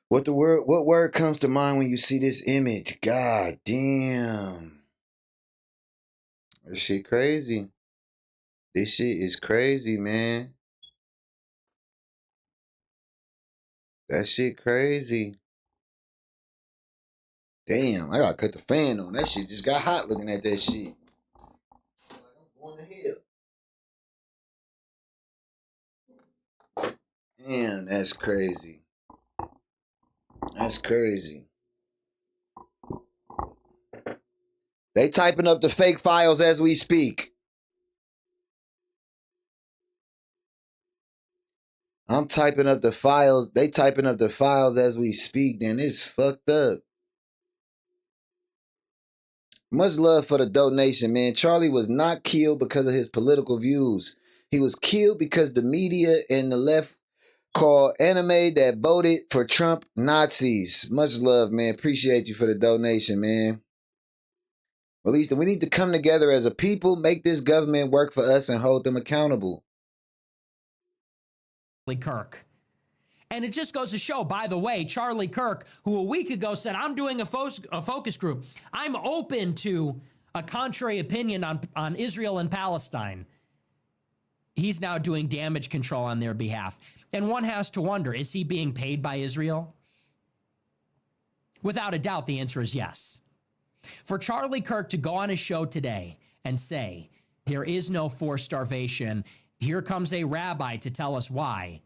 What word comes to mind when you see this image? God damn. This shit crazy. This shit is crazy, man. That shit crazy. Damn, I gotta cut the fan on. That shit just got hot looking at that shit. I'm going to hell. Damn, that's crazy. That's crazy. They typing up the fake files as we speak. I'm typing up the files. They typing up the files as we speak. Then it's fucked up. Much love for the donation, man. Charlie was not killed because of his political views. He was killed because the media and the left called anime that voted for Trump Nazis. Much love, man. Appreciate you for the donation, man. At least we need to come together as a people, make this government work for us, and hold them accountable. Kirk. And it just goes to show, by the way, Charlie Kirk, who a week ago said, I'm doing a focus group. I'm open to a contrary opinion on Israel and Palestine. He's now doing damage control on their behalf. And one has to wonder, is he being paid by Israel? Without a doubt, the answer is yes. For Charlie Kirk to go on his show today and say, there is no forced starvation, here comes a rabbi to tell us why,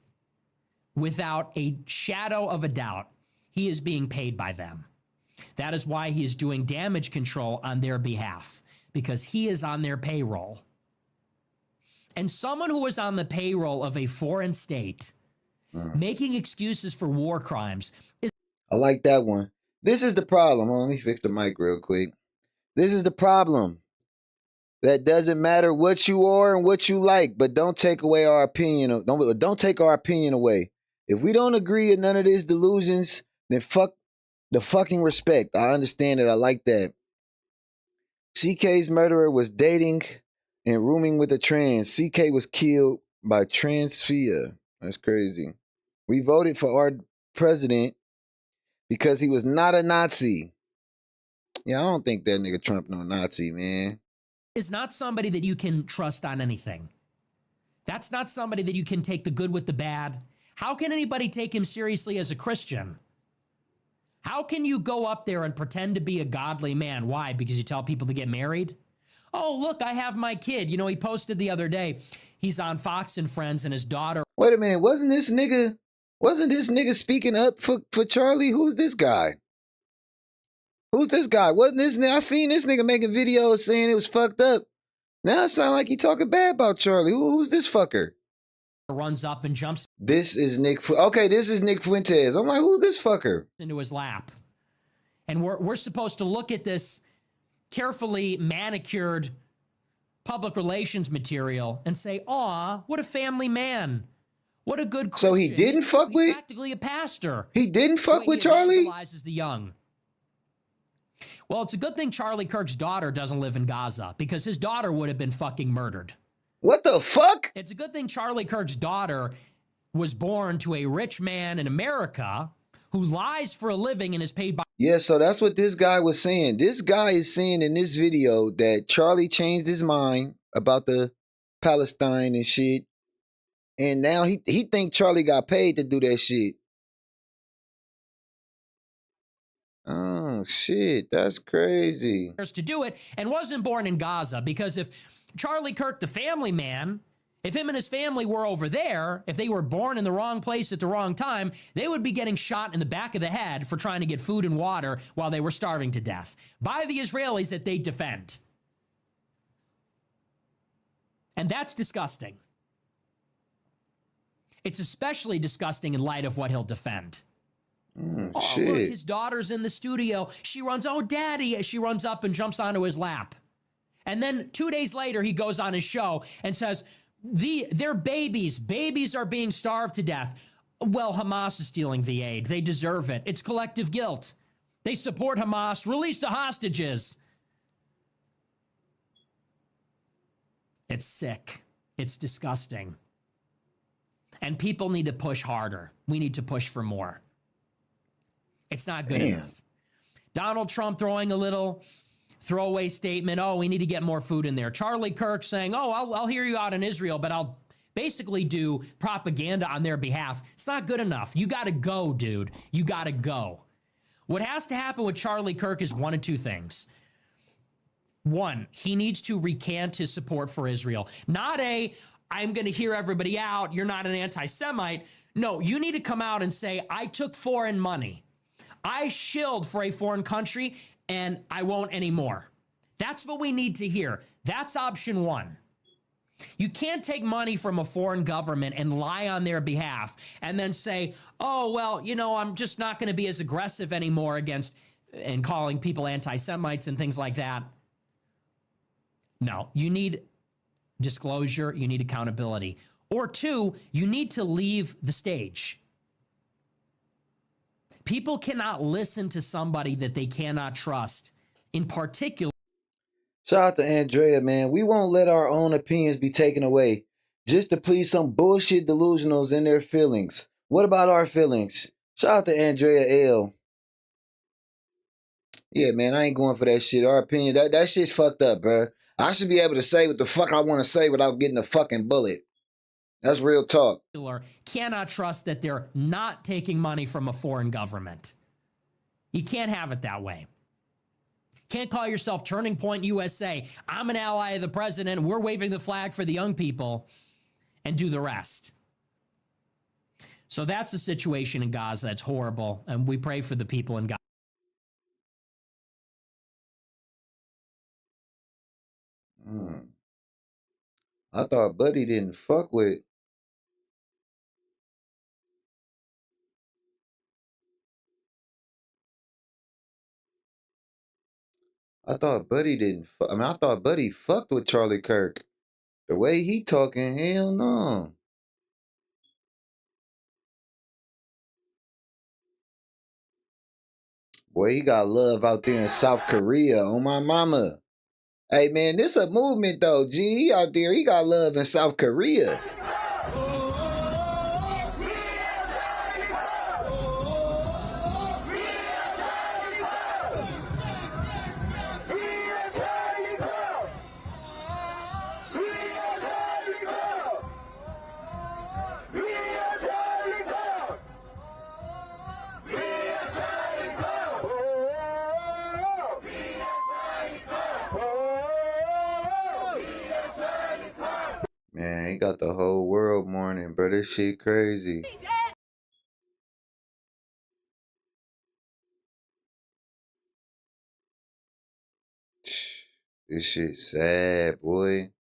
without a shadow of a doubt, he is being paid by them. That is why he is doing damage control on their behalf, because he is on their payroll. And someone who is on the payroll of a foreign state making excuses for war crimes is... I like that one. This is the problem. Let me fix the mic real quick. This is the problem. That doesn't matter what you are and what you like, but don't take away our opinion. Don't take our opinion away. If we don't agree with none of these delusions, then fuck the fucking respect. I understand it. I like that. CK's murderer was dating and rooming with a trans. CK was killed by transphobia. That's crazy. We voted for our president because he was not a Nazi. Yeah, I don't think that nigga Trump no Nazi, man. Is not somebody that you can trust on anything. That's not somebody that you can take the good with the bad. How can anybody take him seriously as a Christian? How can you go up there and pretend to be a godly man? Why? Because you tell people to get married? Oh, look, I have my kid. You know, he posted the other day, he's on Fox and Friends and his daughter. Wait a minute, wasn't this nigga speaking up for Charlie? Who's this guy? Who's this guy? Wasn't this nigga? I seen this nigga making videos saying it was fucked up. Now it sounds like he talking bad about Charlie. Who's this fucker? Runs up and jumps. This is Nick. Okay, this is Nick Fuentes. I'm like, who's this fucker? Into his lap. And we're supposed to look at this carefully manicured public relations material and say, aw, what a family man. What a good Christian. So he didn't fuck with? He's practically a pastor. He didn't fuck with Charlie? He evangelizes the young. Well, it's a good thing Charlie Kirk's daughter doesn't live in Gaza, because his daughter would have been fucking murdered. What the fuck? It's a good thing Charlie Kirk's daughter was born to a rich man in America who lies for a living and is paid by... Yeah, so that's what this guy was saying. This guy is saying in this video that Charlie changed his mind about the Palestine and shit. And now he think Charlie got paid to do that shit. Oh, shit. That's crazy. ...to do it and wasn't born in Gaza, because if Charlie Kirk, the family man, if him and his family were over there, if they were born in the wrong place at the wrong time, they would be getting shot in the back of the head for trying to get food and water while they were starving to death by the Israelis that they defend. And that's disgusting. It's especially disgusting in light of what he'll defend. Oh, shit. Look, his daughter's in the studio. She runs, oh, daddy. She runs up and jumps onto his lap. And then 2 days later, he goes on his show and says, they're babies. Babies are being starved to death. Well, Hamas is stealing the aid. They deserve it. It's collective guilt. They support Hamas. Release the hostages. It's sick. It's disgusting. And people need to push harder. We need to push for more. It's not good enough. Donald Trump throwing a little throwaway statement. Oh, we need to get more food in there. Charlie Kirk saying, oh, I'll hear you out in Israel, but I'll basically do propaganda on their behalf. It's not good enough. You got to go, dude. You got to go. What has to happen with Charlie Kirk is one of two things. One, he needs to recant his support for Israel. Not I'm going to hear everybody out. You're not an anti-Semite. No, you need to come out and say, I took foreign money. I shilled for a foreign country, and I won't anymore. That's what we need to hear. That's option one. You can't take money from a foreign government and lie on their behalf and then say, oh, well, you know, I'm just not going to be as aggressive anymore against and calling people anti-Semites and things like that. No, you need disclosure. You need accountability. Or two, you need to leave the stage. People cannot listen to somebody that they cannot trust, in particular. Shout out to Andrea, man. We won't let our own opinions be taken away just to please some bullshit delusionals in their feelings. What about our feelings? Shout out to Andrea L. Yeah, man, I ain't going for that shit. Our opinion, that shit's fucked up, bro. I should be able to say what the fuck I want to say without getting a fucking bullet. That's real talk. Cannot trust that they're not taking money from a foreign government. You can't have it that way. Can't call yourself Turning Point USA. I'm an ally of the president. We're waving the flag for the young people and do the rest. So that's the situation in Gaza. It's horrible. And we pray for the people in Gaza. I thought Buddy didn't fuck with. I thought Buddy didn't. I thought Buddy fucked with Charlie Kirk. The way he talking, hell no. Boy, he got love out there in South Korea on my mama. Hey man, this a movement though. G, he out there, he got love in South Korea. Man, he got the whole world mourning, bro. This shit crazy. This shit sad, boy.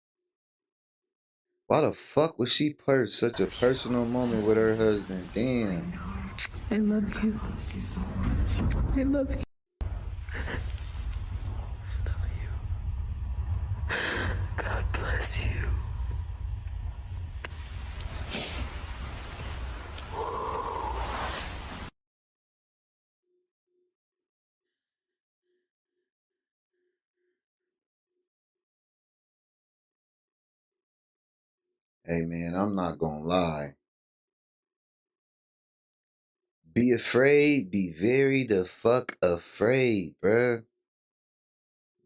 Why the fuck would she purge such a personal moment with her husband? Damn. I love you. I love you. God bless you. Hey man, I'm not gonna lie. Be afraid, be very the fuck afraid, bruh.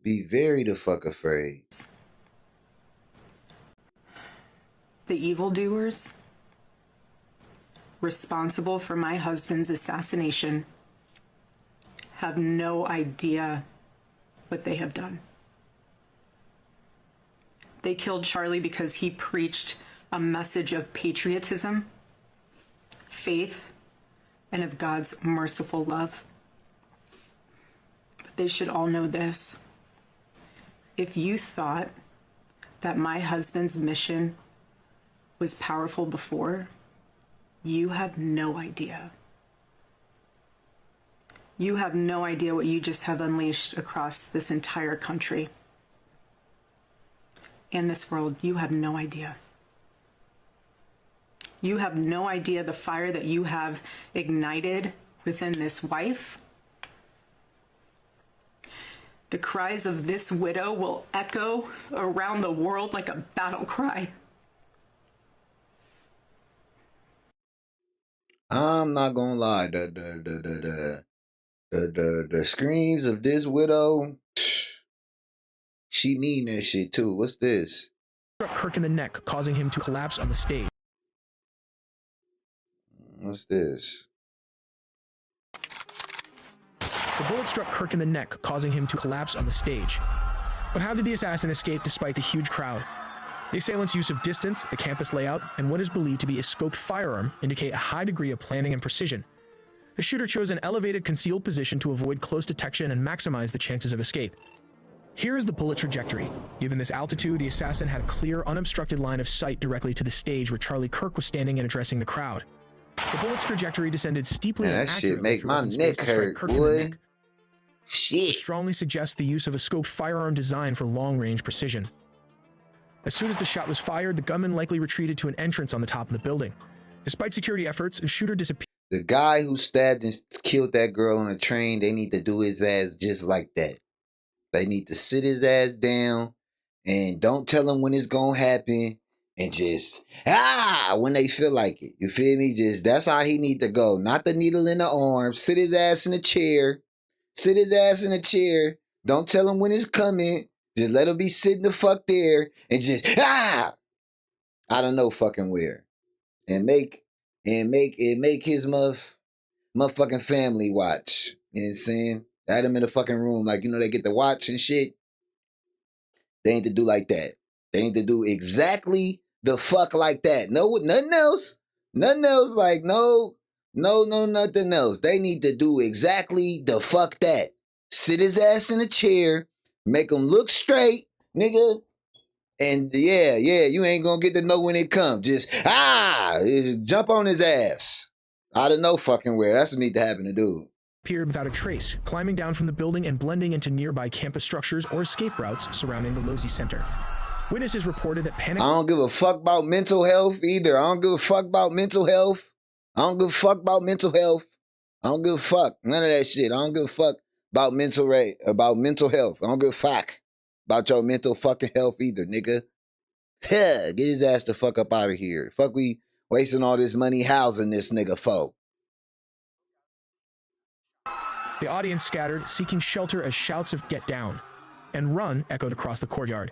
Be very the fuck afraid. The evildoers responsible for my husband's assassination have no idea what they have done. They killed Charlie because he preached a message of patriotism, faith, and of God's merciful love. But they should all know this. If you thought that my husband's mission was powerful before, you have no idea. You have no idea what you just have unleashed across this entire country and this world. You have no idea. You have no idea the fire that you have ignited within this wife. The cries of this widow will echo around the world like a battle cry. I'm not gonna lie, the screams of this widow, she mean that shit too. What's this? Struck Kirk in the neck, causing him to collapse on the stage. What's this? The bullet struck Kirk in the neck, causing him to collapse on the stage. But how did the assassin escape despite the huge crowd? The assailant's use of distance, the campus layout, and what is believed to be a scoped firearm indicate a high degree of planning and precision. The shooter chose an elevated, concealed position to avoid close detection and maximize the chances of escape. Here is the bullet trajectory. Given this altitude, the assassin had a clear, unobstructed line of sight directly to the stage where Charlie Kirk was standing and addressing the crowd. The bullet's trajectory descended steeply Man, and that shit accurately make through my open space neck to strike hurt, Kirk in the boy. neck. It strongly suggests the use of a scoped firearm designed for long-range precision. As soon as the shot was fired, the gunman likely retreated to an entrance on the top of the building. Despite security efforts, the shooter disappeared. The guy who stabbed and killed that girl on a train, they need to do his ass just like that. They need to sit his ass down and don't tell him when it's gonna happen and just, when they feel like it. You feel me? Just, that's how he need to go. Not the needle in the arm. Sit his ass in a chair. Sit his ass in a chair. Don't tell him when it's coming. Just let him be sitting the fuck there and just, I don't know fucking where. And make his motherfucking family watch. You know what I'm saying? Had him in the fucking room, like, you know, they get to watch and shit. They need to do like that. They need to do exactly the fuck like that. No, nothing else. Nothing else. Like, no, nothing else. They need to do exactly the fuck that. Sit his ass in a chair, make him look straight, nigga. And yeah, you ain't gonna get to know when it comes. Just, jump on his ass. I don't know fucking where. That's what need to happen to dude. Appeared without a trace, climbing down from the building and blending into nearby campus structures or escape routes surrounding the Losey Center. Witnesses reported that panic... I don't give a fuck about mental health either. I don't give a fuck about mental health. I don't give a fuck about mental health. I don't give a fuck. None of that shit. I don't give a fuck about mental health. I don't give a fuck about your mental fucking health either, nigga. Get his ass the fuck up out of here. Fuck we wasting all this money housing this nigga for. The audience scattered, seeking shelter as shouts of "Get down" and "Run" echoed across the courtyard.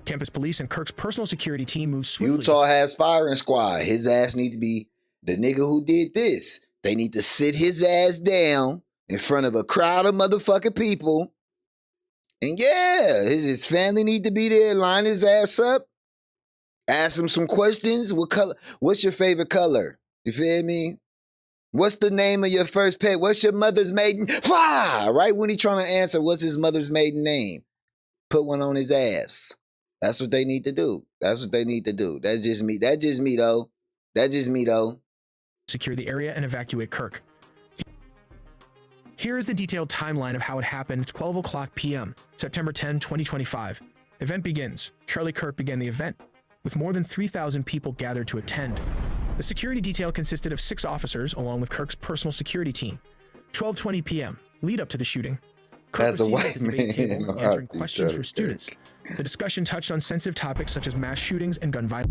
Campus police and Kirk's personal security team moved swiftly. Utah has firing squad. His ass need to be the nigga who did this. They need to sit his ass down in front of a crowd of motherfucking people. And yeah, his family need to be there, line his ass up, ask him some questions. What color? What's your favorite color? You feel me? What's the name of your first pet? What's your mother's maiden? Right when he trying to answer, what's his mother's maiden name? Put one on his ass. That's what they need to do. That's what they need to do. That's just me. That's just me, though. That's just me, though. Secure the area and evacuate Kirk. Here is the detailed timeline of how it happened. 12 o'clock p.m., September 10, 2025. Event begins. Charlie Kirk began the event, with more than 3,000 people gathered to attend. The security detail consisted of 6 officers, along with Kirk's personal security team. 12:20 p.m., lead up to the shooting. Kirk As a proceeded white to the debate man, table, answering questions from students. The discussion touched on sensitive topics such as mass shootings and gun violence.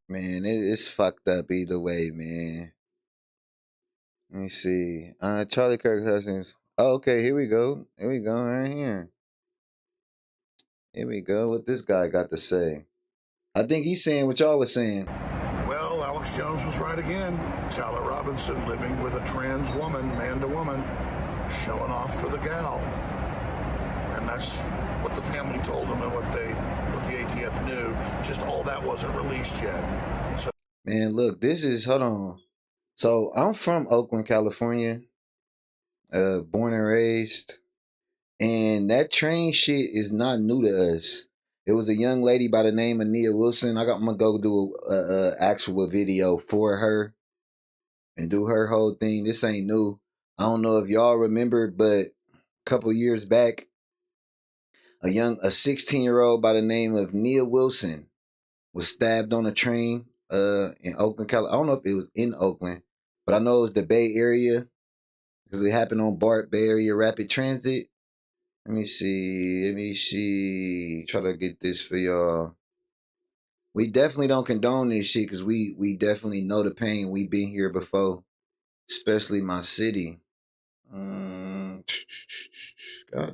Man, it's fucked up either way, man. Let me see. Charlie Kirk Hustings. Oh, okay, here we go. Here we go, right here. Here we go. What this guy got to say. I think he's saying what y'all was saying. Well, Alex Jones was right again. Tyler Robinson living with a trans woman, man to woman, showing off for the gal. And that's what the family told him and what the ATF knew. Just all that wasn't released yet. So, Man, look, this is, hold on. So I'm from Oakland, California, born and raised. And that train shit is not new to us. It was a young lady by the name of Nia Wilson. I'm gonna go do a actual video for her and do her whole thing. This ain't new. I don't know if y'all remember, but a couple years back, a 16-year-old by the name of Nia Wilson was stabbed on a train in Oakland, California. I don't know if it was in Oakland, but I know it was the Bay Area because it happened on BART, Bay Area Rapid Transit. Let me see. Try to get this for y'all. We definitely don't condone this shit because we definitely know the pain. We've been here before, especially my city. God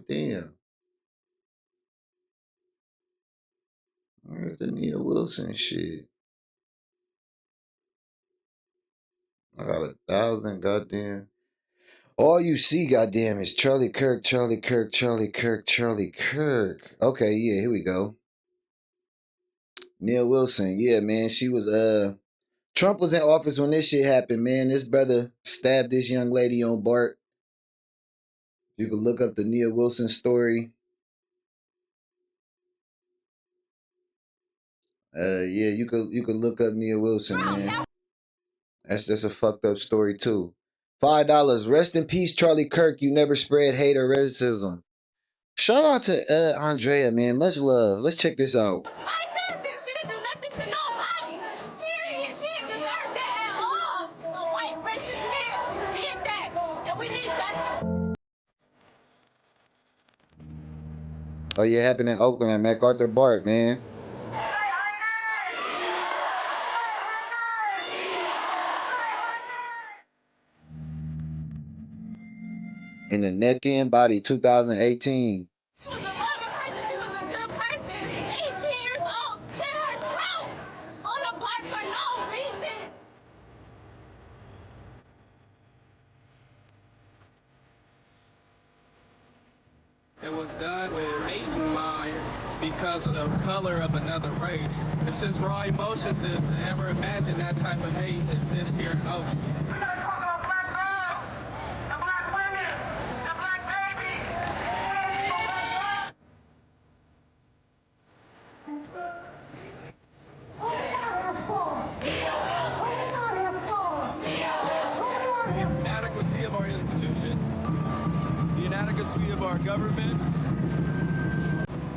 damn. Where's the Nia Wilson shit? I got 1,000 goddamn. All you see, goddamn, is Charlie Kirk, Charlie Kirk, Charlie Kirk, Charlie Kirk. Okay, yeah, here we go. Nia Wilson, yeah, man, she was, Trump was in office when this shit happened, man. This brother stabbed this young lady on BART. You can look up the Nia Wilson story. Yeah, you could look up Nia Wilson, man. That's a fucked up story too. $5. Rest in peace, Charlie Kirk. You never spread hate or racism. Shout out to Andrea, man. Much love. Let's check this out. She didn't do nothing to nobody. Period. She didn't deserve that at all. The white racist man did that. And we need justice. Oh yeah, happened in Oakland at MacArthur Park, man. In the Neck and Body 2018. She was a loving person. She was a good person. 18 years old. Slit her throat on a bike for no reason. It was done with hate in mind because of the color of another race. It's just raw emotions to ever imagine that type of hate exists here in Oakland. We're not talking about black girls, and black women, and black babies. The inadequacy of our institutions, the inadequacy of our government.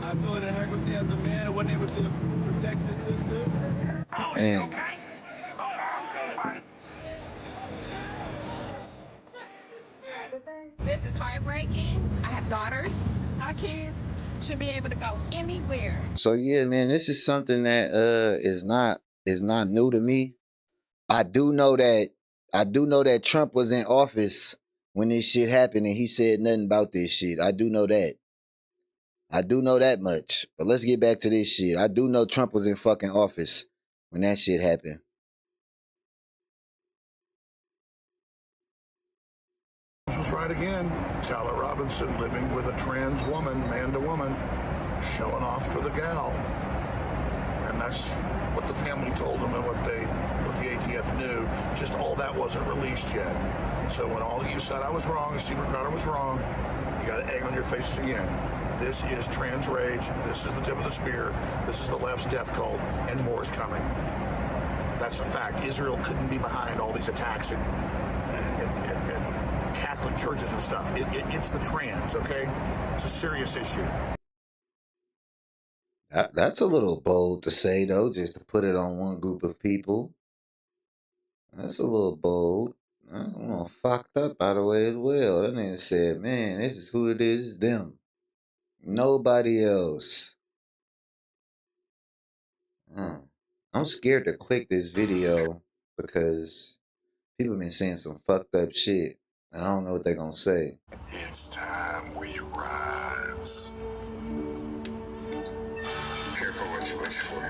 I feel an inadequacy as a man and wasn't able to protect the system. Damn. This is heartbreaking. I have daughters. Our kids should be able to go anywhere. So yeah, man, this is something that is not new to me. I do know that Trump was in office when this shit happened and he said nothing about this shit. I do know that. I do know that much. But let's get back to this shit. I do know Trump was in fucking office when that shit happened. Was right again. Tyler Robinson living with a trans woman, man to woman, showing off for the gal. And that's what the family told them and what the ATF knew. Just all that wasn't released yet. And so when all of you said I was wrong, Steve Ricardo was wrong, you got egg on your faces again. This is trans rage. This is the tip of the spear. This is the left's death cult, and more is coming. That's a fact. Israel couldn't be behind all these attacks and Catholic churches and stuff. It's the trans, okay? It's a serious issue. That's a little bold to say, though, just to put it on one group of people. That's a little bold. That's a little fucked up, by the way, as well. That nigga said, man, this is who it is, it's them. Nobody else. I'm scared to click this video because people been saying some fucked up shit. And I don't know what they're gonna say. It's time we rise. Careful what you wish for.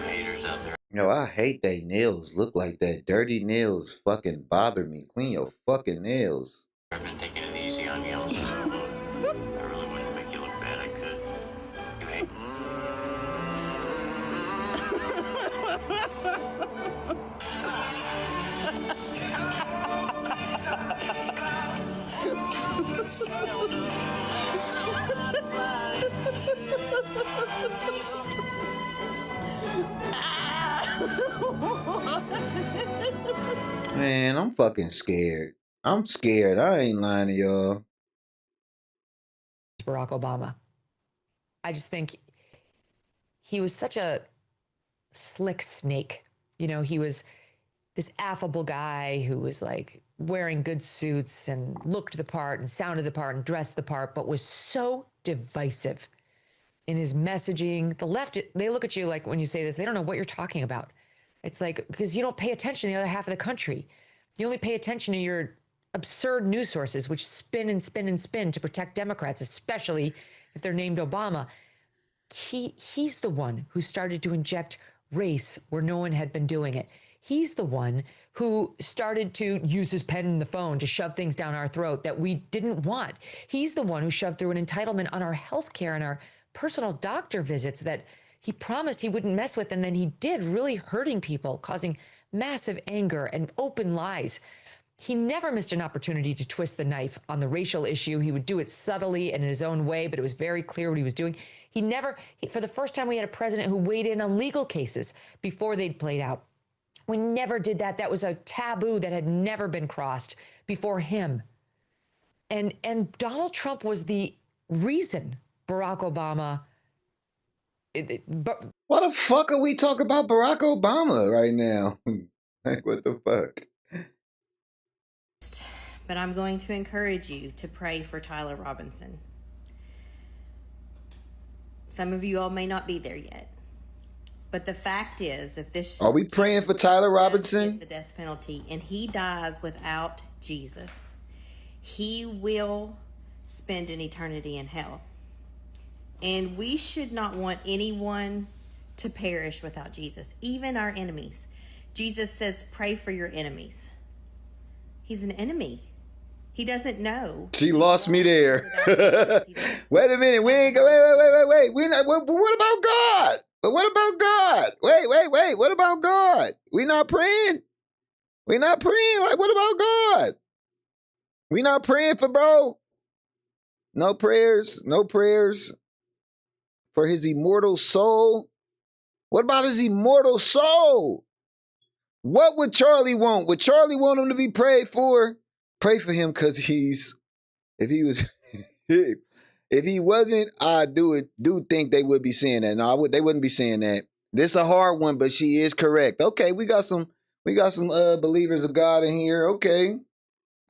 Haters out there. Yo, I hate they nails look like that. Dirty nails fucking bother me. Clean your fucking nails. I've been taking it easy on you also. I really wouldn't make you look bad. I could. You hate. Man, I'm fucking scared. I'm scared. I ain't lying to y'all. Barack Obama. I just think he was such a slick snake. You know, he was this affable guy who was like wearing good suits and looked the part and sounded the part and dressed the part, but was so divisive in his messaging. The left, they look at you like when you say this, they don't know what you're talking about. It's like, because you don't pay attention to the other half of the country. You only pay attention to your absurd news sources, which spin and spin and spin to protect Democrats, especially if they're named Obama. He's the one who started to inject race where no one had been doing it. He's the one who started to use his pen and the phone to shove things down our throat that we didn't want. He's the one who shoved through an entitlement on our health care and our personal doctor visits that he promised he wouldn't mess with, and then he did, really hurting people, causing massive anger and open lies. He never missed an opportunity to twist the knife on the racial issue. He would do it subtly and in his own way, but it was very clear what he was doing. For the first time, we had a president who weighed in on legal cases before they'd played out. We never did that. That was a taboo that had never been crossed before him. And Donald Trump was the reason Barack Obama. Why the fuck are we talking about Barack Obama right now? Like, what the fuck? But I'm going to encourage you to pray for Tyler Robinson. Some of you all may not be there yet. But the fact is, if this... Are we praying for Tyler Robinson? The death penalty, and he dies without Jesus, he will spend an eternity in hell. And we should not want anyone to perish without Jesus, even our enemies. Jesus says, pray for your enemies. He's an enemy. He doesn't know. She lost me there. Wait a minute. We ain't go. Wait. We not. What about God? What about God? Wait. What about God? We not praying. We not praying. Like, what about God? We not praying for bro. No prayers. No prayers for his immortal soul. What about his immortal soul? What would Charlie want? Would Charlie want him to be prayed for? Pray for him, because if he wasn't, I do think they would be saying that. No, they wouldn't be saying that. This a hard one, but she is correct. Okay, we got some believers of God in here. Okay.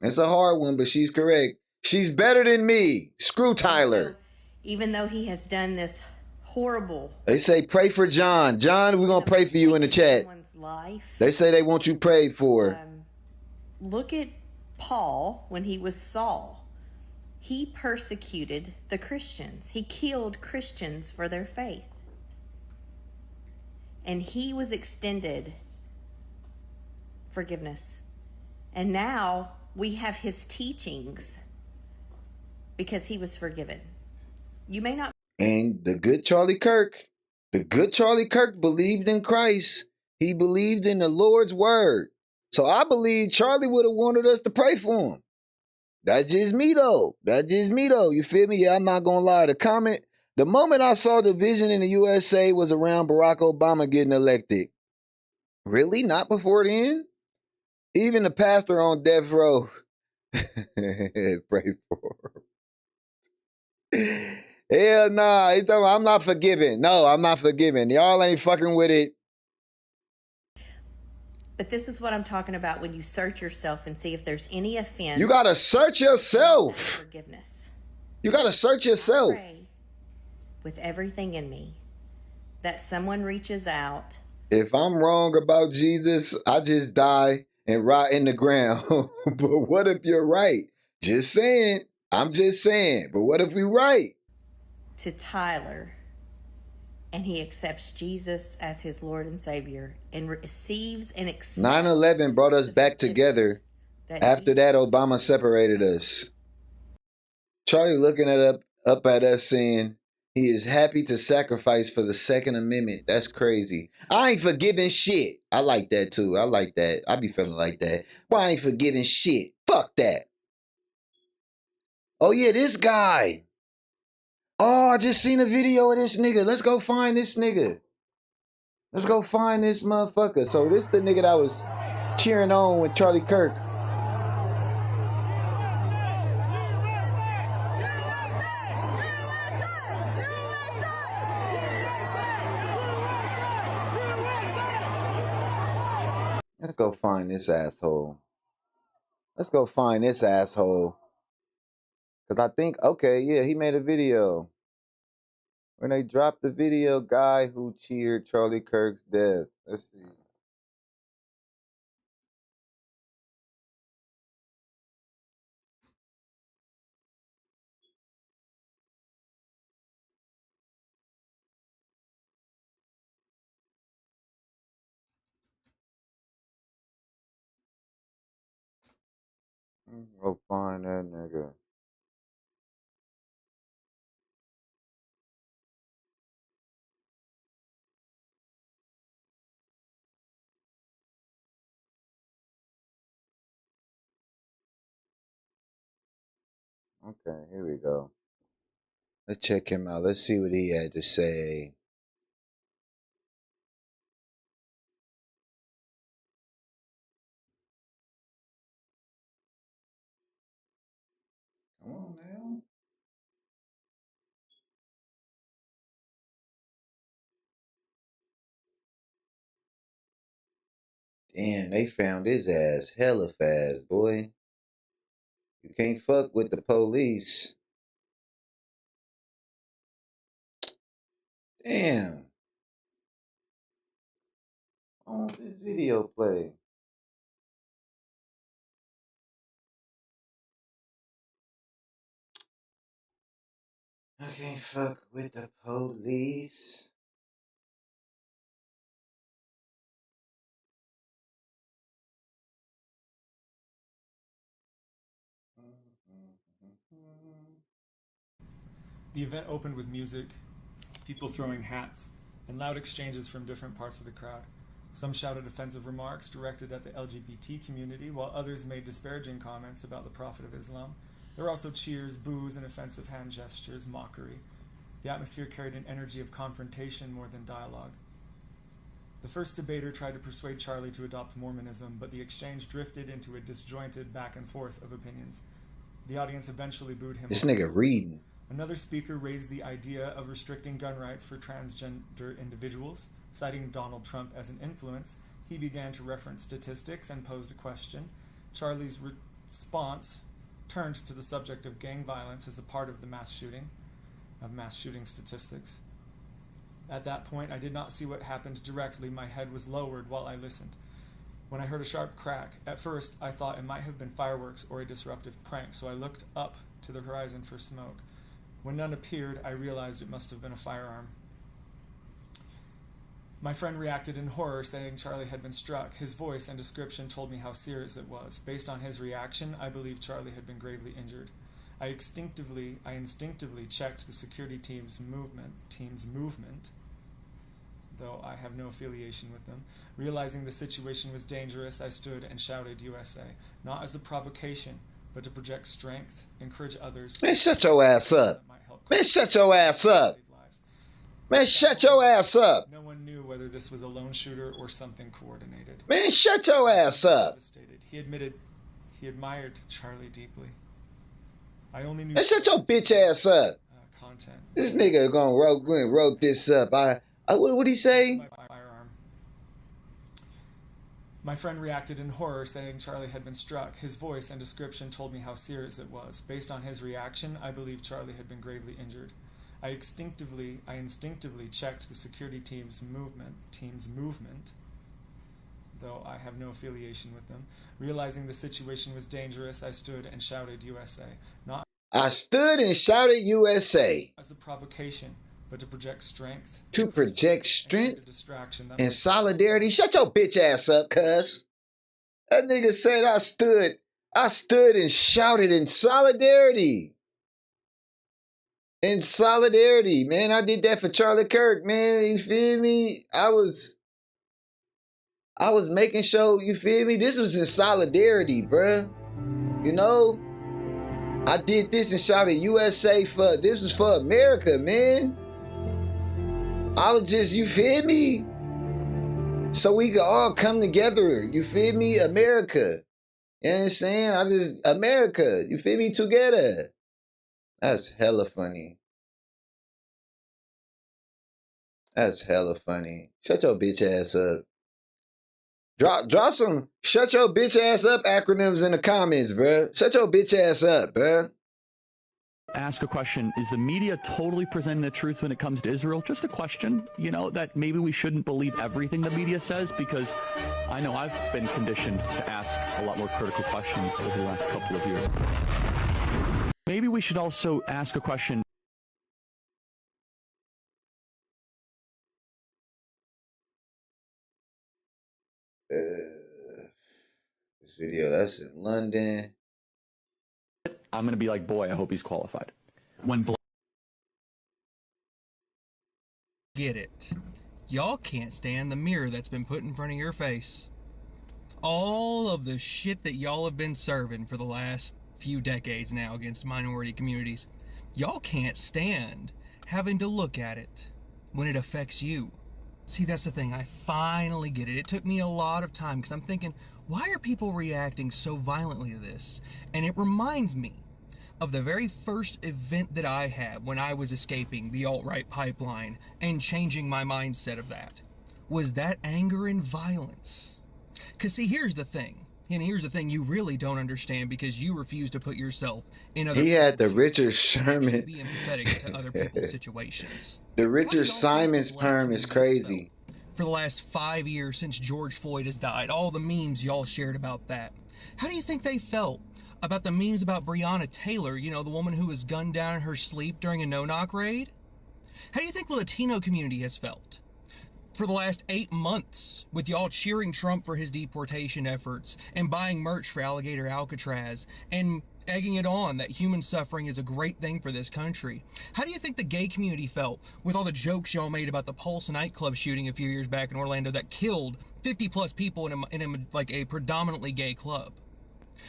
It's a hard one, but she's correct. She's better than me. Screw Tyler. Even though he has done this horrible... They say pray for John. John, we're going to pray for you in the chat. They say they want you prayed for. Look at Paul when he was Saul. He persecuted the Christians. He killed Christians for their faith. And he was extended forgiveness. And now we have his teachings because he was forgiven. You may not... And the good Charlie Kirk believed in Christ. He believed in the Lord's word. So I believe Charlie would have wanted us to pray for him. That's just me though. You feel me? Yeah, I'm not going to lie. The moment I saw the vision in the USA was around Barack Obama getting elected. Really? Not before then? Even the pastor on death row. Pray for him. Hell nah. He talking about, I'm not forgiving. No, I'm not forgiving. Y'all ain't fucking with it. But this is what I'm talking about when you search yourself and see if there's any offense. You got to search yourself. Forgiveness. You got to search yourself. I pray with everything in me that someone reaches out. If I'm wrong about Jesus, I just die and rot in the ground. But what if you're right? Just saying. I'm just saying. But what if we right? To Tyler, and he accepts Jesus as his Lord and Savior and receives and accepts. 9/11 brought us back together. After that, Obama separated us. Charlie looking up at us saying he is happy to sacrifice for the Second Amendment. That's crazy. I ain't forgiving shit. I like that too. I like that. I be feeling like that. Well, I ain't forgiving shit. Fuck that. Oh yeah, this guy. Oh, I just seen a video of this nigga. Let's go find this nigga. Let's go find this motherfucker. So this the nigga that was cheering on with Charlie Kirk. Let's go find this asshole. Let's go find this asshole. Because I think, okay, yeah, he made a video. When they dropped the video, guy who cheered Charlie Kirk's death. Let's see. Go find that nigga. Okay, here we go. Let's check him out. Let's see what he had to say. Come on now. Damn, they found his ass hella fast, boy. You can't fuck with the police. Damn. I want this video play. I can't fuck with the police. The event opened with music, people throwing hats, and loud exchanges from different parts of the crowd. Some shouted offensive remarks directed at the LGBT community, while others made disparaging comments about the Prophet of Islam. There were also cheers, boos, and offensive hand gestures, mockery. The atmosphere carried an energy of confrontation more than dialogue. The first debater tried to persuade Charlie to adopt Mormonism, but the exchange drifted into a disjointed back and forth of opinions. The audience eventually booed him. This nigga reading. Another speaker raised the idea of restricting gun rights for transgender individuals. Citing Donald Trump as an influence, he began to reference statistics and posed a question. Charlie's response turned to the subject of gang violence as a part of the mass shooting statistics. At that point, I did not see what happened directly. My head was lowered while I listened. When I heard a sharp crack, at first I thought it might have been fireworks or a disruptive prank, so I looked up to the horizon for smoke. When none appeared, I realized it must have been a firearm. My friend reacted in horror, saying Charlie had been struck. His voice and description told me how serious it was. Based on his reaction, I believed Charlie had been gravely injured. I instinctively checked the security team's movement, though I have no affiliation with them. Realizing the situation was dangerous, I stood and shouted USA, not as a provocation, but to project strength, encourage others. Man, shut your ass up. Man, shut your ass up. Man, shut your ass up. No one knew whether this was a lone shooter or something coordinated. Man, shut your ass up. He admitted he admired Charlie deeply. I only knew. Man, shut your bitch ass up. Content. This nigga wrote this up. What he say? My friend reacted in horror, saying Charlie had been struck. His voice and description told me how serious it was. Based on his reaction, I believed Charlie had been gravely injured. I instinctively checked the security team's movement, though I have no affiliation with them. Realizing the situation was dangerous, I stood and shouted USA. I stood and shouted USA. As a provocation, but to project strength. To project strength and solidarity. Shut your bitch ass up, cuz. That nigga said I stood and shouted in solidarity. In solidarity, man. I did that for Charlie Kirk, man. You feel me? I was making sure, you feel me? This was in solidarity, bruh. You know? I did this and shouted USA this was for America, man. I was just, you feel me? So we could all come together, you feel me? America. You know what I'm saying? America, you feel me? Together. That's hella funny. That's hella funny. Shut your bitch ass up. Drop some shut your bitch ass up acronyms in the comments, bruh. Shut your bitch ass up, bruh. Ask a question. Is the media totally presenting the truth when it comes to Israel? Just a question, you know, that maybe we shouldn't believe everything the media says, because I know I've been conditioned to ask a lot more critical questions over the last couple of years. Maybe we should also ask a question. This video, that's in London. I'm going to be like, boy, I hope he's qualified. Get it. Y'all can't stand the mirror that's been put in front of your face. All of the shit that y'all have been serving for the last few decades now against minority communities. Y'all can't stand having to look at it when it affects you. See, that's the thing. I finally get it. It took me a lot of time because I'm thinking, why are people reacting so violently to this? And it reminds me of the very first event that I had when I was escaping the alt-right pipeline and changing my mindset of that. Was that anger and violence. Because see, here's the thing. And here's the thing you really don't understand because you refuse to put yourself in other He had the Richard Sherman. be empathetic to other people's situations. The Richard Simon's perm is crazy. For the last 5 years since George Floyd has died, all the memes y'all shared about that. How do you think they felt about the memes about Breonna Taylor, you know, the woman who was gunned down in her sleep during a no-knock raid? How do you think the Latino community has felt for the last 8 months with y'all cheering Trump for his deportation efforts and buying merch for Alligator Alcatraz and egging it on that human suffering is a great thing for this country? How do you think the gay community felt with all the jokes y'all made about the Pulse nightclub shooting a few years back in Orlando that killed 50 plus people in a predominantly gay club?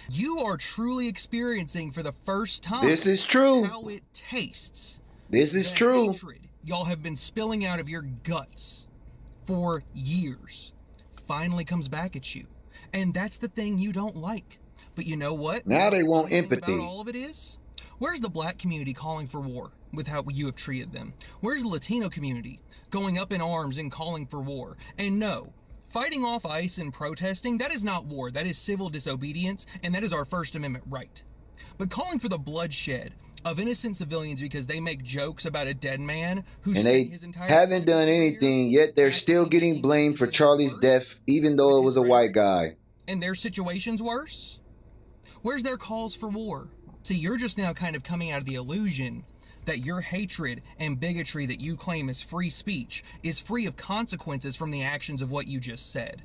You are truly experiencing for the first time This is true. how it tastes. This is The true. hatred y'all have been spilling out of your guts for years finally comes back at you. And that's the thing you don't like. But you know what? Now they want The thing empathy. about all of it is, where's the black community calling for war with how you have treated them? Where's the Latino community going up in arms and calling for war? And no, fighting off ICE and protesting, that is not war. That is civil disobedience, and that is our First Amendment right. But calling for the bloodshed of innocent civilians because they make jokes about a dead man who And spent they his entire haven't done anything, yet they're still getting blamed for Charlie's death, even though it was a white guy. and their situation's worse? Where's their calls for war? See, you're just now kind of coming out of the illusion that your hatred and bigotry that you claim is free speech is free of consequences from the actions of what you just said.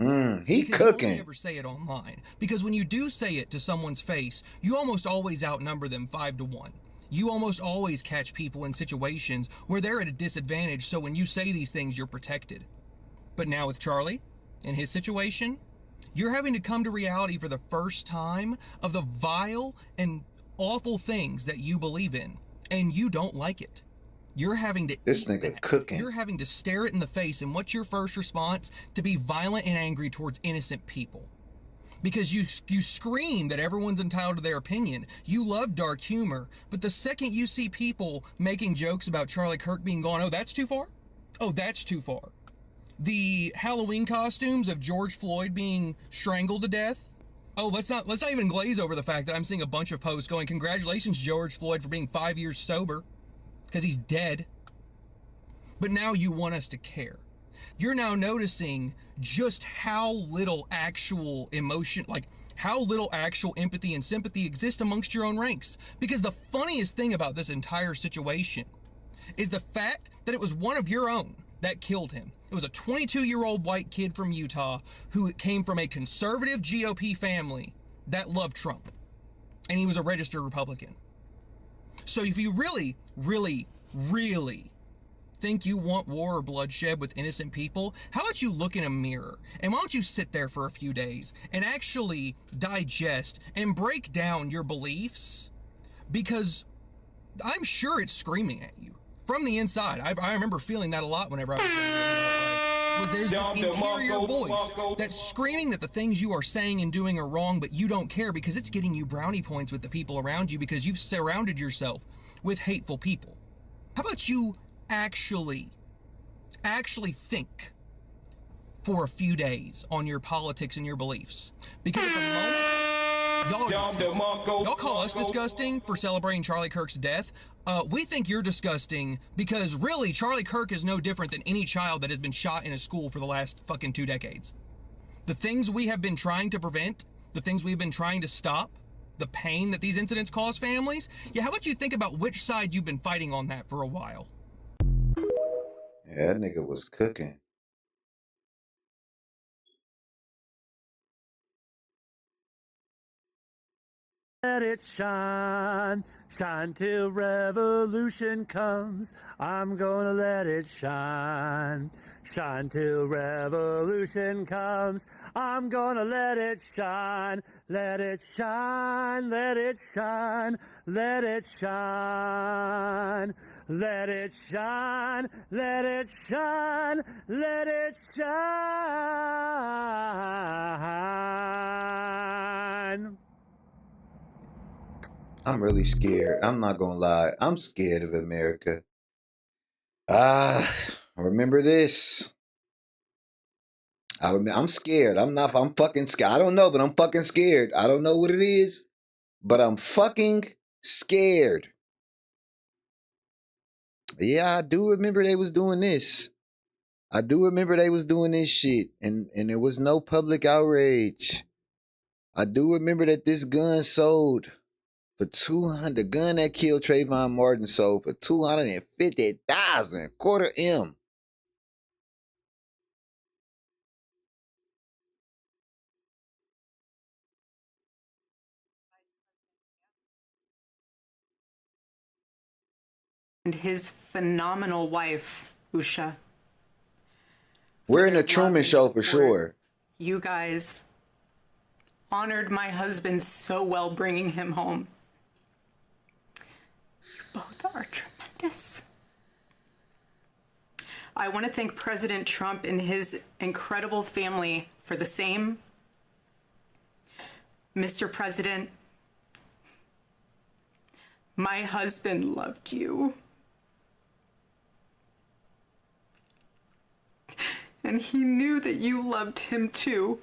He Because cooking. You only ever say it online. Because when you do say it to someone's face, you almost always outnumber them 5-1. You almost always catch people in situations where they're at a disadvantage, so when you say these things, you're protected. But now with Charlie, in his situation, you're having to come to reality for the first time of the vile and awful things that you believe in, and you don't like it. You're having to This eat nigga that. cooking. You're having to stare it in the face, and what's your first response? To be violent and angry towards innocent people. Because you scream that everyone's entitled to their opinion. You love dark humor, but the second you see people making jokes about Charlie Kirk being gone, oh, that's too far? Oh, that's too far. The Halloween costumes of George Floyd being strangled to death. Oh, let's not even glaze over the fact that I'm seeing a bunch of posts going, congratulations, George Floyd, for being 5 years sober, because he's dead. But now you want us to care. You're now noticing just how little actual emotion, like how little actual empathy and sympathy exist amongst your own ranks. Because the funniest thing about this entire situation is the fact that it was one of your own that killed him. It was a 22-year-old white kid from Utah who came from a conservative GOP family that loved Trump. And he was a registered Republican. So if you really, really, really think you want war or bloodshed with innocent people, how about you look in a mirror and why don't you sit there for a few days and actually digest and break down your beliefs? Because I'm sure it's screaming at you from the inside. I remember feeling that a lot whenever I was there's this interior voice that's screaming that the things you are saying and doing are wrong, but you don't care because it's getting you brownie points with the people around you because you've surrounded yourself with hateful people. How about you actually think for a few days on your politics and your beliefs? Because at the moment, y'all call us disgusting for celebrating Charlie Kirk's death. We think you're disgusting because really Charlie Kirk is no different than any child that has been shot in a school for the last fucking 2 decades. The things we have been trying to prevent, the things we've been trying to stop, the pain that these incidents cause families, yeah, how about you think about which side you've been fighting on that for a while? Yeah, that nigga was cooking. Let it shine, shine till revolution comes. I'm gonna let it shine, shine till revolution comes. I'm gonna let it shine, let it shine, let it shine, let it shine, let it shine, let it shine, let it shine. I'm really scared. I'm not gonna lie. I'm scared of America. Remember this. I'm scared. I'm fucking scared. I don't know, but I'm fucking scared. I don't know what it is, but I'm fucking scared. Yeah, I do remember they was doing this. I do remember they was doing this shit, and there was no public outrage. I do remember that this gun sold for $200. The gun that killed Trayvon Martin sold for $250,000, quarter M. And his phenomenal wife, Usha. We're in a Truman Show for sure. You guys honored my husband so well bringing him home. You both are tremendous. I want to thank President Trump and his incredible family for the same. Mr. President, my husband loved you. And he knew that you loved him too.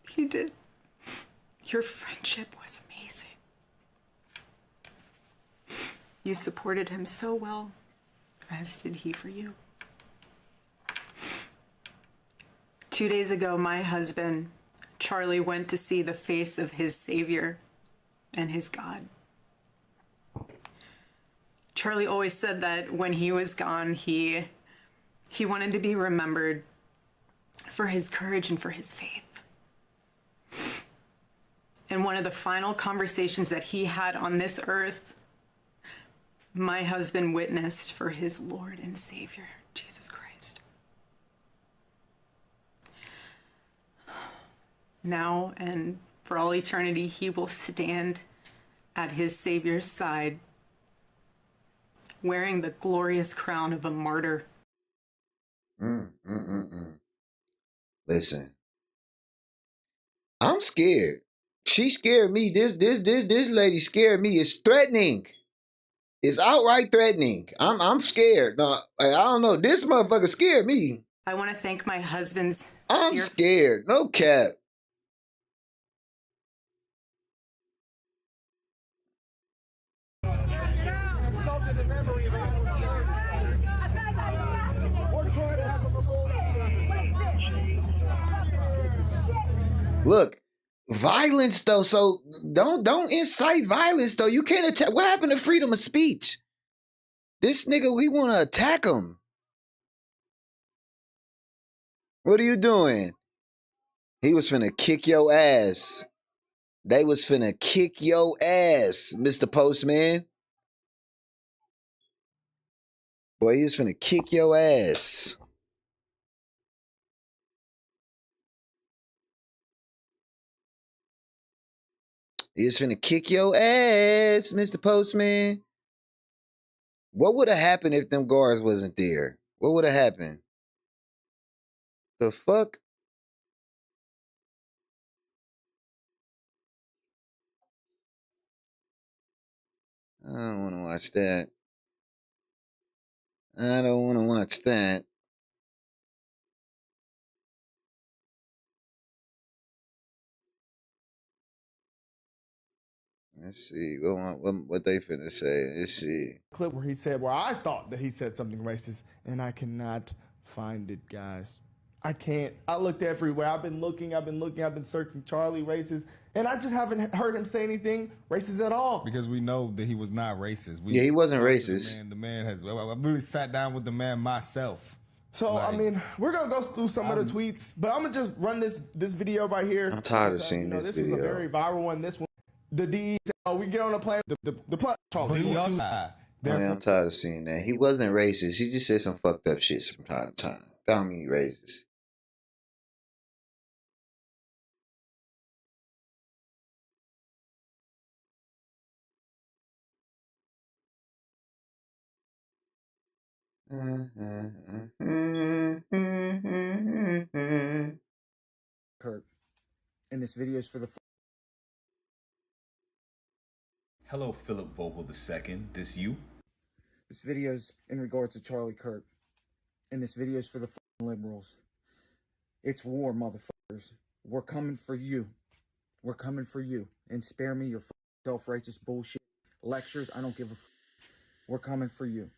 He did. Your friendship was amazing. You supported him so well, as did he for you. 2 days ago, my husband, Charlie, went to see the face of his Savior and his God. Charlie always said that when he was gone, he wanted to be remembered for his courage and for his faith. And one of the final conversations that he had on this earth, my husband witnessed for his Lord and Savior, Jesus Christ. Now and for all eternity, he will stand at his Savior's side, wearing the glorious crown of a martyr. Listen, I'm scared. She scared me. This lady scared me. It's threatening. It's outright threatening. I'm scared. No, I don't know. This motherfucker scared me. I want to thank my husband's. I'm scared. No cap. Look, violence though. So don't incite violence though. You can't attack. What happened to freedom of speech? This nigga, we want to attack him. What are you doing? He was finna kick your ass. They was finna kick your ass, Mr. Postman. Boy, he was finna kick your ass. He was finna kick your ass, Mr. Postman. What would have happened if them guards wasn't there? What would have happened? The fuck? I don't want to watch that. I don't want to watch that. Let's see what they finna say. Let's see. Clip where he said, well, I thought that he said something racist, and I cannot find it, guys. I can't. I looked everywhere. I've been searching Charlie racist, and I just haven't heard him say anything racist at all. Because we know that he was not racist. Yeah, he wasn't racist. The man has. I really sat down with the man myself. So, like, I mean, we're going to go through some of the tweets, but I'm going to just run this video right here. I'm tired of seeing this this video. This was a very viral one. This one, the D's Oh, we get on the plane. The plane. I'm tired of seeing that. He wasn't racist. He just said some fucked up shit from time to time. That don't mean racist. Kirk, and this video is for the. Hello, Philip Vogel II. This you? This video's in regards to Charlie Kirk, and this video's for the liberals. It's war, motherfuckers. We're coming for you. We're coming for you. And spare me your self-righteous bullshit lectures. I don't give a We're coming for you.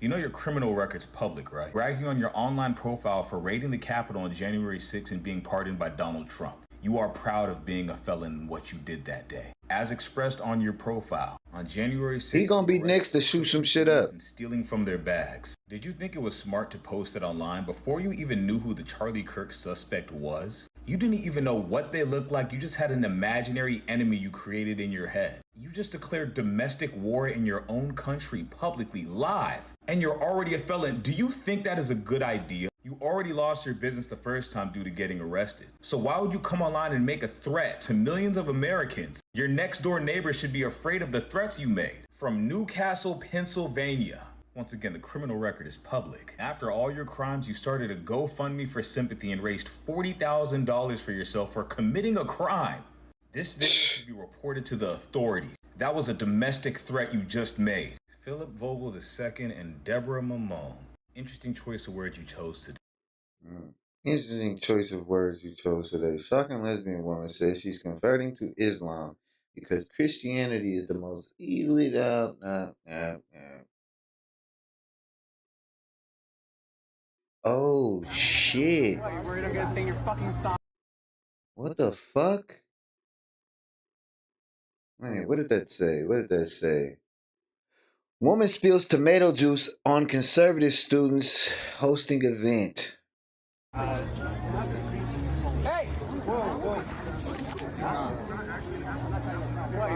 You know your criminal record's public, right? Bragging on your online profile for raiding the Capitol on January 6th and being pardoned by Donald Trump. You are proud of being a felon in what you did that day. As expressed on your profile, on January 6th, he gonna be next to shoot some shit up. And stealing from their bags. Did you think it was smart to post it online before you even knew who the Charlie Kirk suspect was? You didn't even know what they looked like. You just had an imaginary enemy you created in your head. You just declared domestic war in your own country publicly, live. And you're already a felon. Do you think that is a good idea? You already lost your business the first time due to getting arrested. So why would you come online and make a threat to millions of Americans? Your next door neighbor should be afraid of the threats you made. From Newcastle, Pennsylvania. Once again, the criminal record is public. After all your crimes, you started a GoFundMe for sympathy and raised $40,000 for yourself for committing a crime. This video should be reported to the authorities. That was a domestic threat you just made. Philip Vogel II and Deborah Mamone. Interesting choice of words you chose today. Interesting choice of words you chose today. Shocking lesbian woman says she's converting to Islam because Christianity is the most evilly down. Oh shit! What the fuck? Man, what did that say? What did that say? Woman spills tomato juice on conservative students hosting event. Hey! Whoa.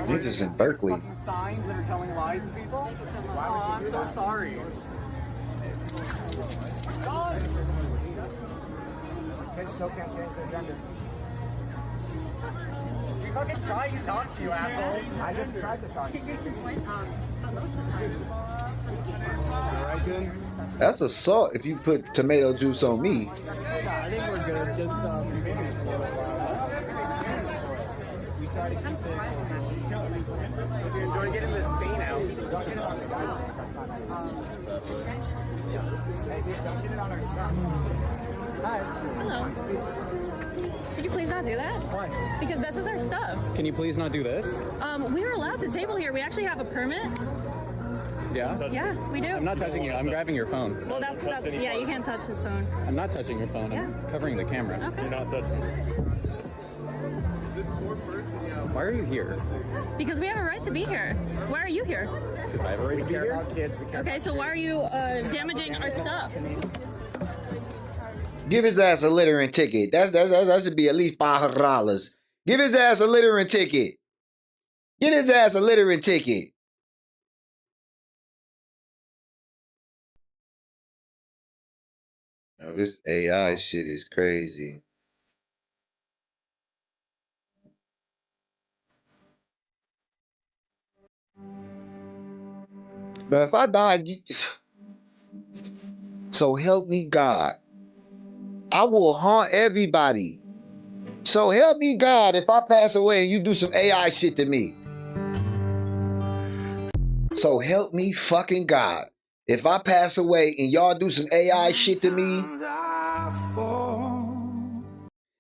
Niggas in Berkeley. Signs that are telling lies to people? Oh, I'm so sorry. We fucking tried to talk to you, asshole. I just tried to talk to you. Alright then. That's assault if you put tomato juice on me. I think we're good. Just we try to keep it. If you enjoy getting this stain out, don't get it on the guidelines. Don't get it on our stuff. Hi. Hello. Could you please not do that? Why? Because this is our stuff. Can you please not do this? We were allowed to table here. We actually have a permit. Yeah? Yeah, we do. I'm not touching you. I'm grabbing your phone. Well, that's yeah, you can't touch his phone. I'm not touching your phone. I'm covering the camera. Okay. You're not touching it. Why are you here? Because we have a right to be here. Why are you here? Because I have a right to be here? Okay, so why are you damaging our stuff? Give his ass a littering ticket. That should be at least $500. Give his ass a littering ticket. Get his ass a littering ticket. Oh, this AI shit is crazy. But if I die, so help me God, I will haunt everybody. So help me God if I pass away and you do some AI shit to me. So help me fucking God. If I pass away and y'all do some AI shit to me,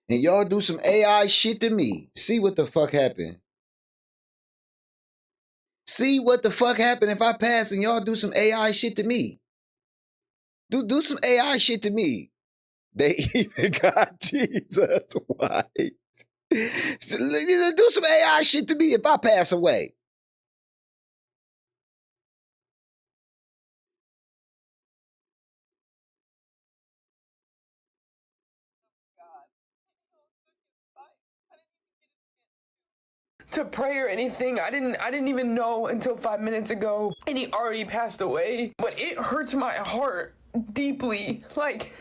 and y'all do some AI shit to me, see what the fuck happened. See what the fuck happened if I pass and y'all do some AI shit to me. Do some AI shit to me. They even got Jesus white. Do some AI shit to me if I pass away. to pray or anything. I didn't even know until 5 minutes ago, and he already passed away. But it hurts my heart deeply. Like,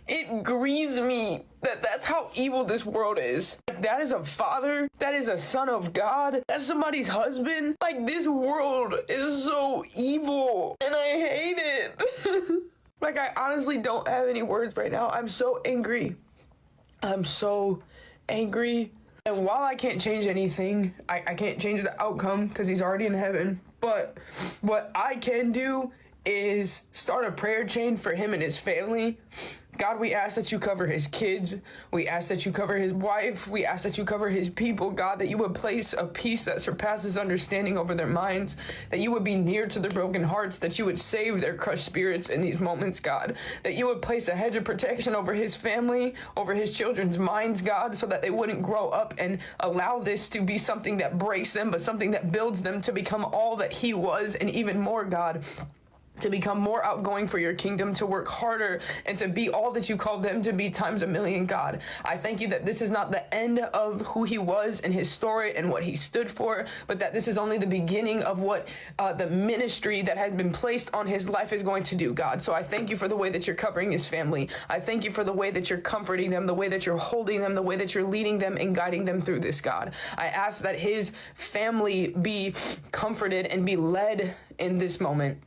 it grieves me that that's how evil this world is. Like, that is a father. That is a son of God. That's somebody's husband. Like, this world is so evil, and I hate it. Like, I honestly don't have any words right now. I'm so angry. I'm so angry. And while I can't change anything, I can't change the outcome because he's already in heaven. But what I can do is start a prayer chain for him and his family. God, we ask that you cover his kids. We ask that you cover his wife. We ask that you cover his people, God, that you would place a peace that surpasses understanding over their minds, that you would be near to their broken hearts, that you would save their crushed spirits in these moments, God, that you would place a hedge of protection over his family, over his children's minds, God, so that they wouldn't grow up and allow this to be something that breaks them, but something that builds them to become all that he was and even more, God. To become more outgoing for your kingdom, to work harder, and to be all that you called them to be times a million, God. I thank you that this is not the end of who he was and his story and what he stood for, but that this is only the beginning of what the ministry that has been placed on his life is going to do, God. So I thank you for the way that you're covering his family. I thank you for the way that you're comforting them, the way that you're holding them, the way that you're leading them and guiding them through this, God. I ask that his family be comforted and be led in this moment.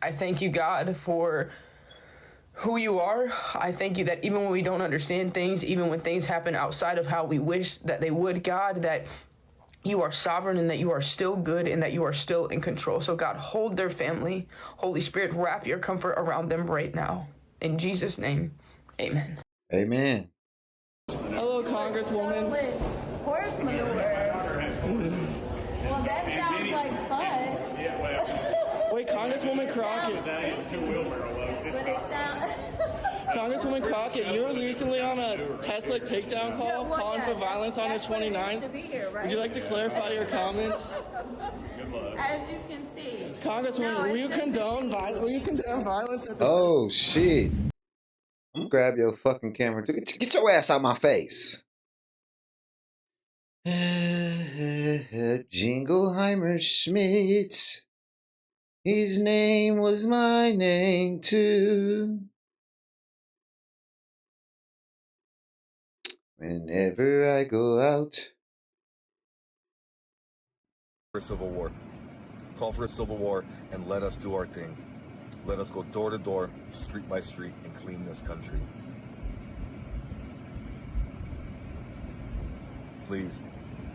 I thank you, God, for who you are. I thank you that even when we don't understand things, even when things happen outside of how we wish that they would, God, that you are sovereign and that you are still good and that you are still in control. So, God, hold their family. Holy Spirit, wrap your comfort around them right now. In Jesus' name, amen. Amen. Hello, Congresswoman. Horse manure. Well, that sounds like fun. Wait, Congresswoman Crockett. But it sounds... Congresswoman Crockett, you were recently on a Tesla takedown call calling for violence on the 29th. Would you like to clarify your comments? As you can see. Congresswoman, will you condone violence at the... Oh, shit. I'm gonna grab your fucking camera. Get your ass out my face. Jingleheimer Schmidt. His name was my name too. Whenever I go out. For a civil war. Call for a civil war and let us do our thing. Let us go door to door, street by street, and clean this country. Please,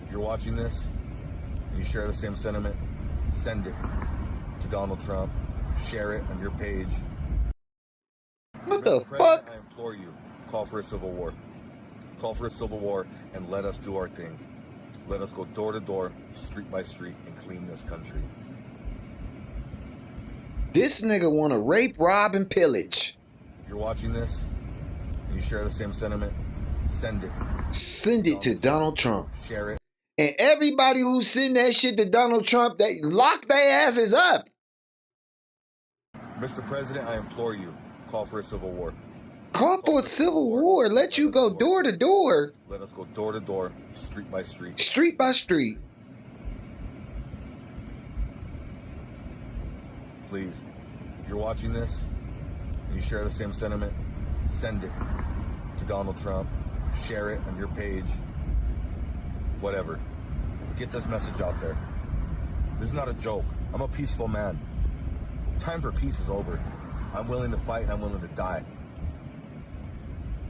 if you're watching this and you share the same sentiment, send it to Donald Trump. Share it on your page. What the fuck? I implore you, call for a civil war. Call for a civil war and let us do our thing. Let us go door to door, street by street, and clean this country. This nigga wanna rape, rob, and pillage. If you're watching this and you share the same sentiment, send it. Send it to Donald Trump. Share it. And everybody who send that shit to Donald Trump, they lock their asses up. Mr. President, I implore you, call for a civil war. Call for a civil war. Let you go door to door. Let us go door to door, street by street. Street by street. Please, if you're watching this and you share the same sentiment, send it to Donald Trump. Share it on your page. Whatever. Get this message out there. This is not a joke. I'm a peaceful man. Time for peace is over. I'm willing to fight and I'm willing to die.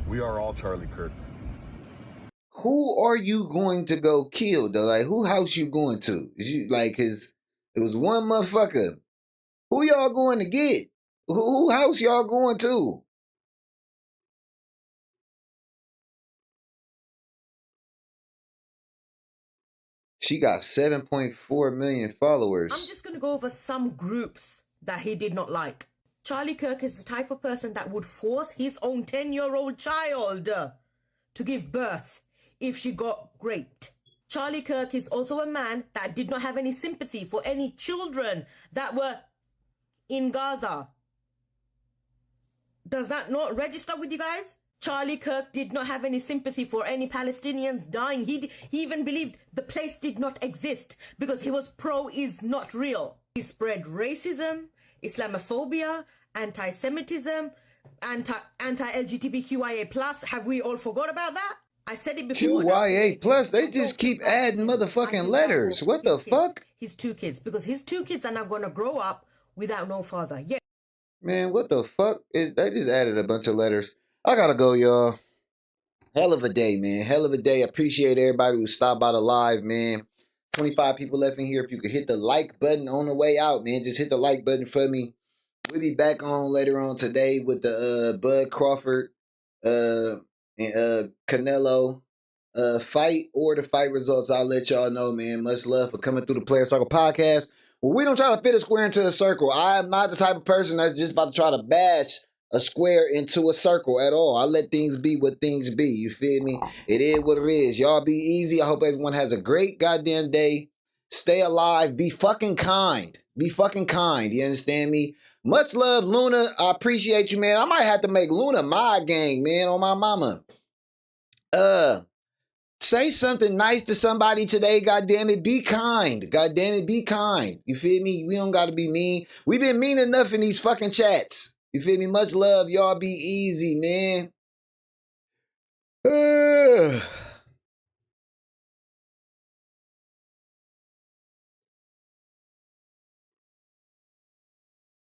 We are all Charlie Kirk. Who are you going to go kill though? Like, who house you going to? Is you like his? It was one motherfucker. Who y'all going to get? Who house y'all going to? She got 7.4 million followers. I'm just going to go over some groups that he did not like. Charlie Kirk is the type of person that would force his own 10-year-old child to give birth if she got raped. Charlie Kirk is also a man that did not have any sympathy for any children that were in Gaza. Does that not register with you guys? Charlie Kirk did not have any sympathy for any Palestinians dying. He even believed the place did not exist because he was pro is not real. He spread racism, Islamophobia, anti-Semitism, anti-LGBTQIA+. Have we all forgot about that? I said it before. QYA plus, they just keep adding motherfucking letters. What the fuck? His 2 kids, because his 2 kids are now going to grow up without no father. Yeah. Man, what the fuck? They just added a bunch of letters. I gotta go, y'all. Hell of a day, man. Hell of a day. Appreciate everybody who stopped by the live, man. 25 people left in here. If you could hit the like button on the way out, man, just hit the like button for me. We'll be back on later on today with the Bud Crawford and Canelo fight or the fight results. I'll let y'all know, man. Much love for coming through the Player Circle podcast. Well, we don't try to fit a square into a circle. I am not the type of person that's just about to try to bash a square into a circle at all. I let things be what things be. You feel me? It is what it is. Y'all be easy. I hope everyone has a great goddamn day. Stay alive. Be fucking kind. Be fucking kind. You understand me? Much love, Luna. I appreciate you, man. I might have to make Luna my gang, man, on my mama. Say something nice to somebody today, goddammit. Be kind. Goddammit, be kind. You feel me? We don't gotta be mean. We've been mean enough in these fucking chats. You feel me? Much love. Y'all be easy, man.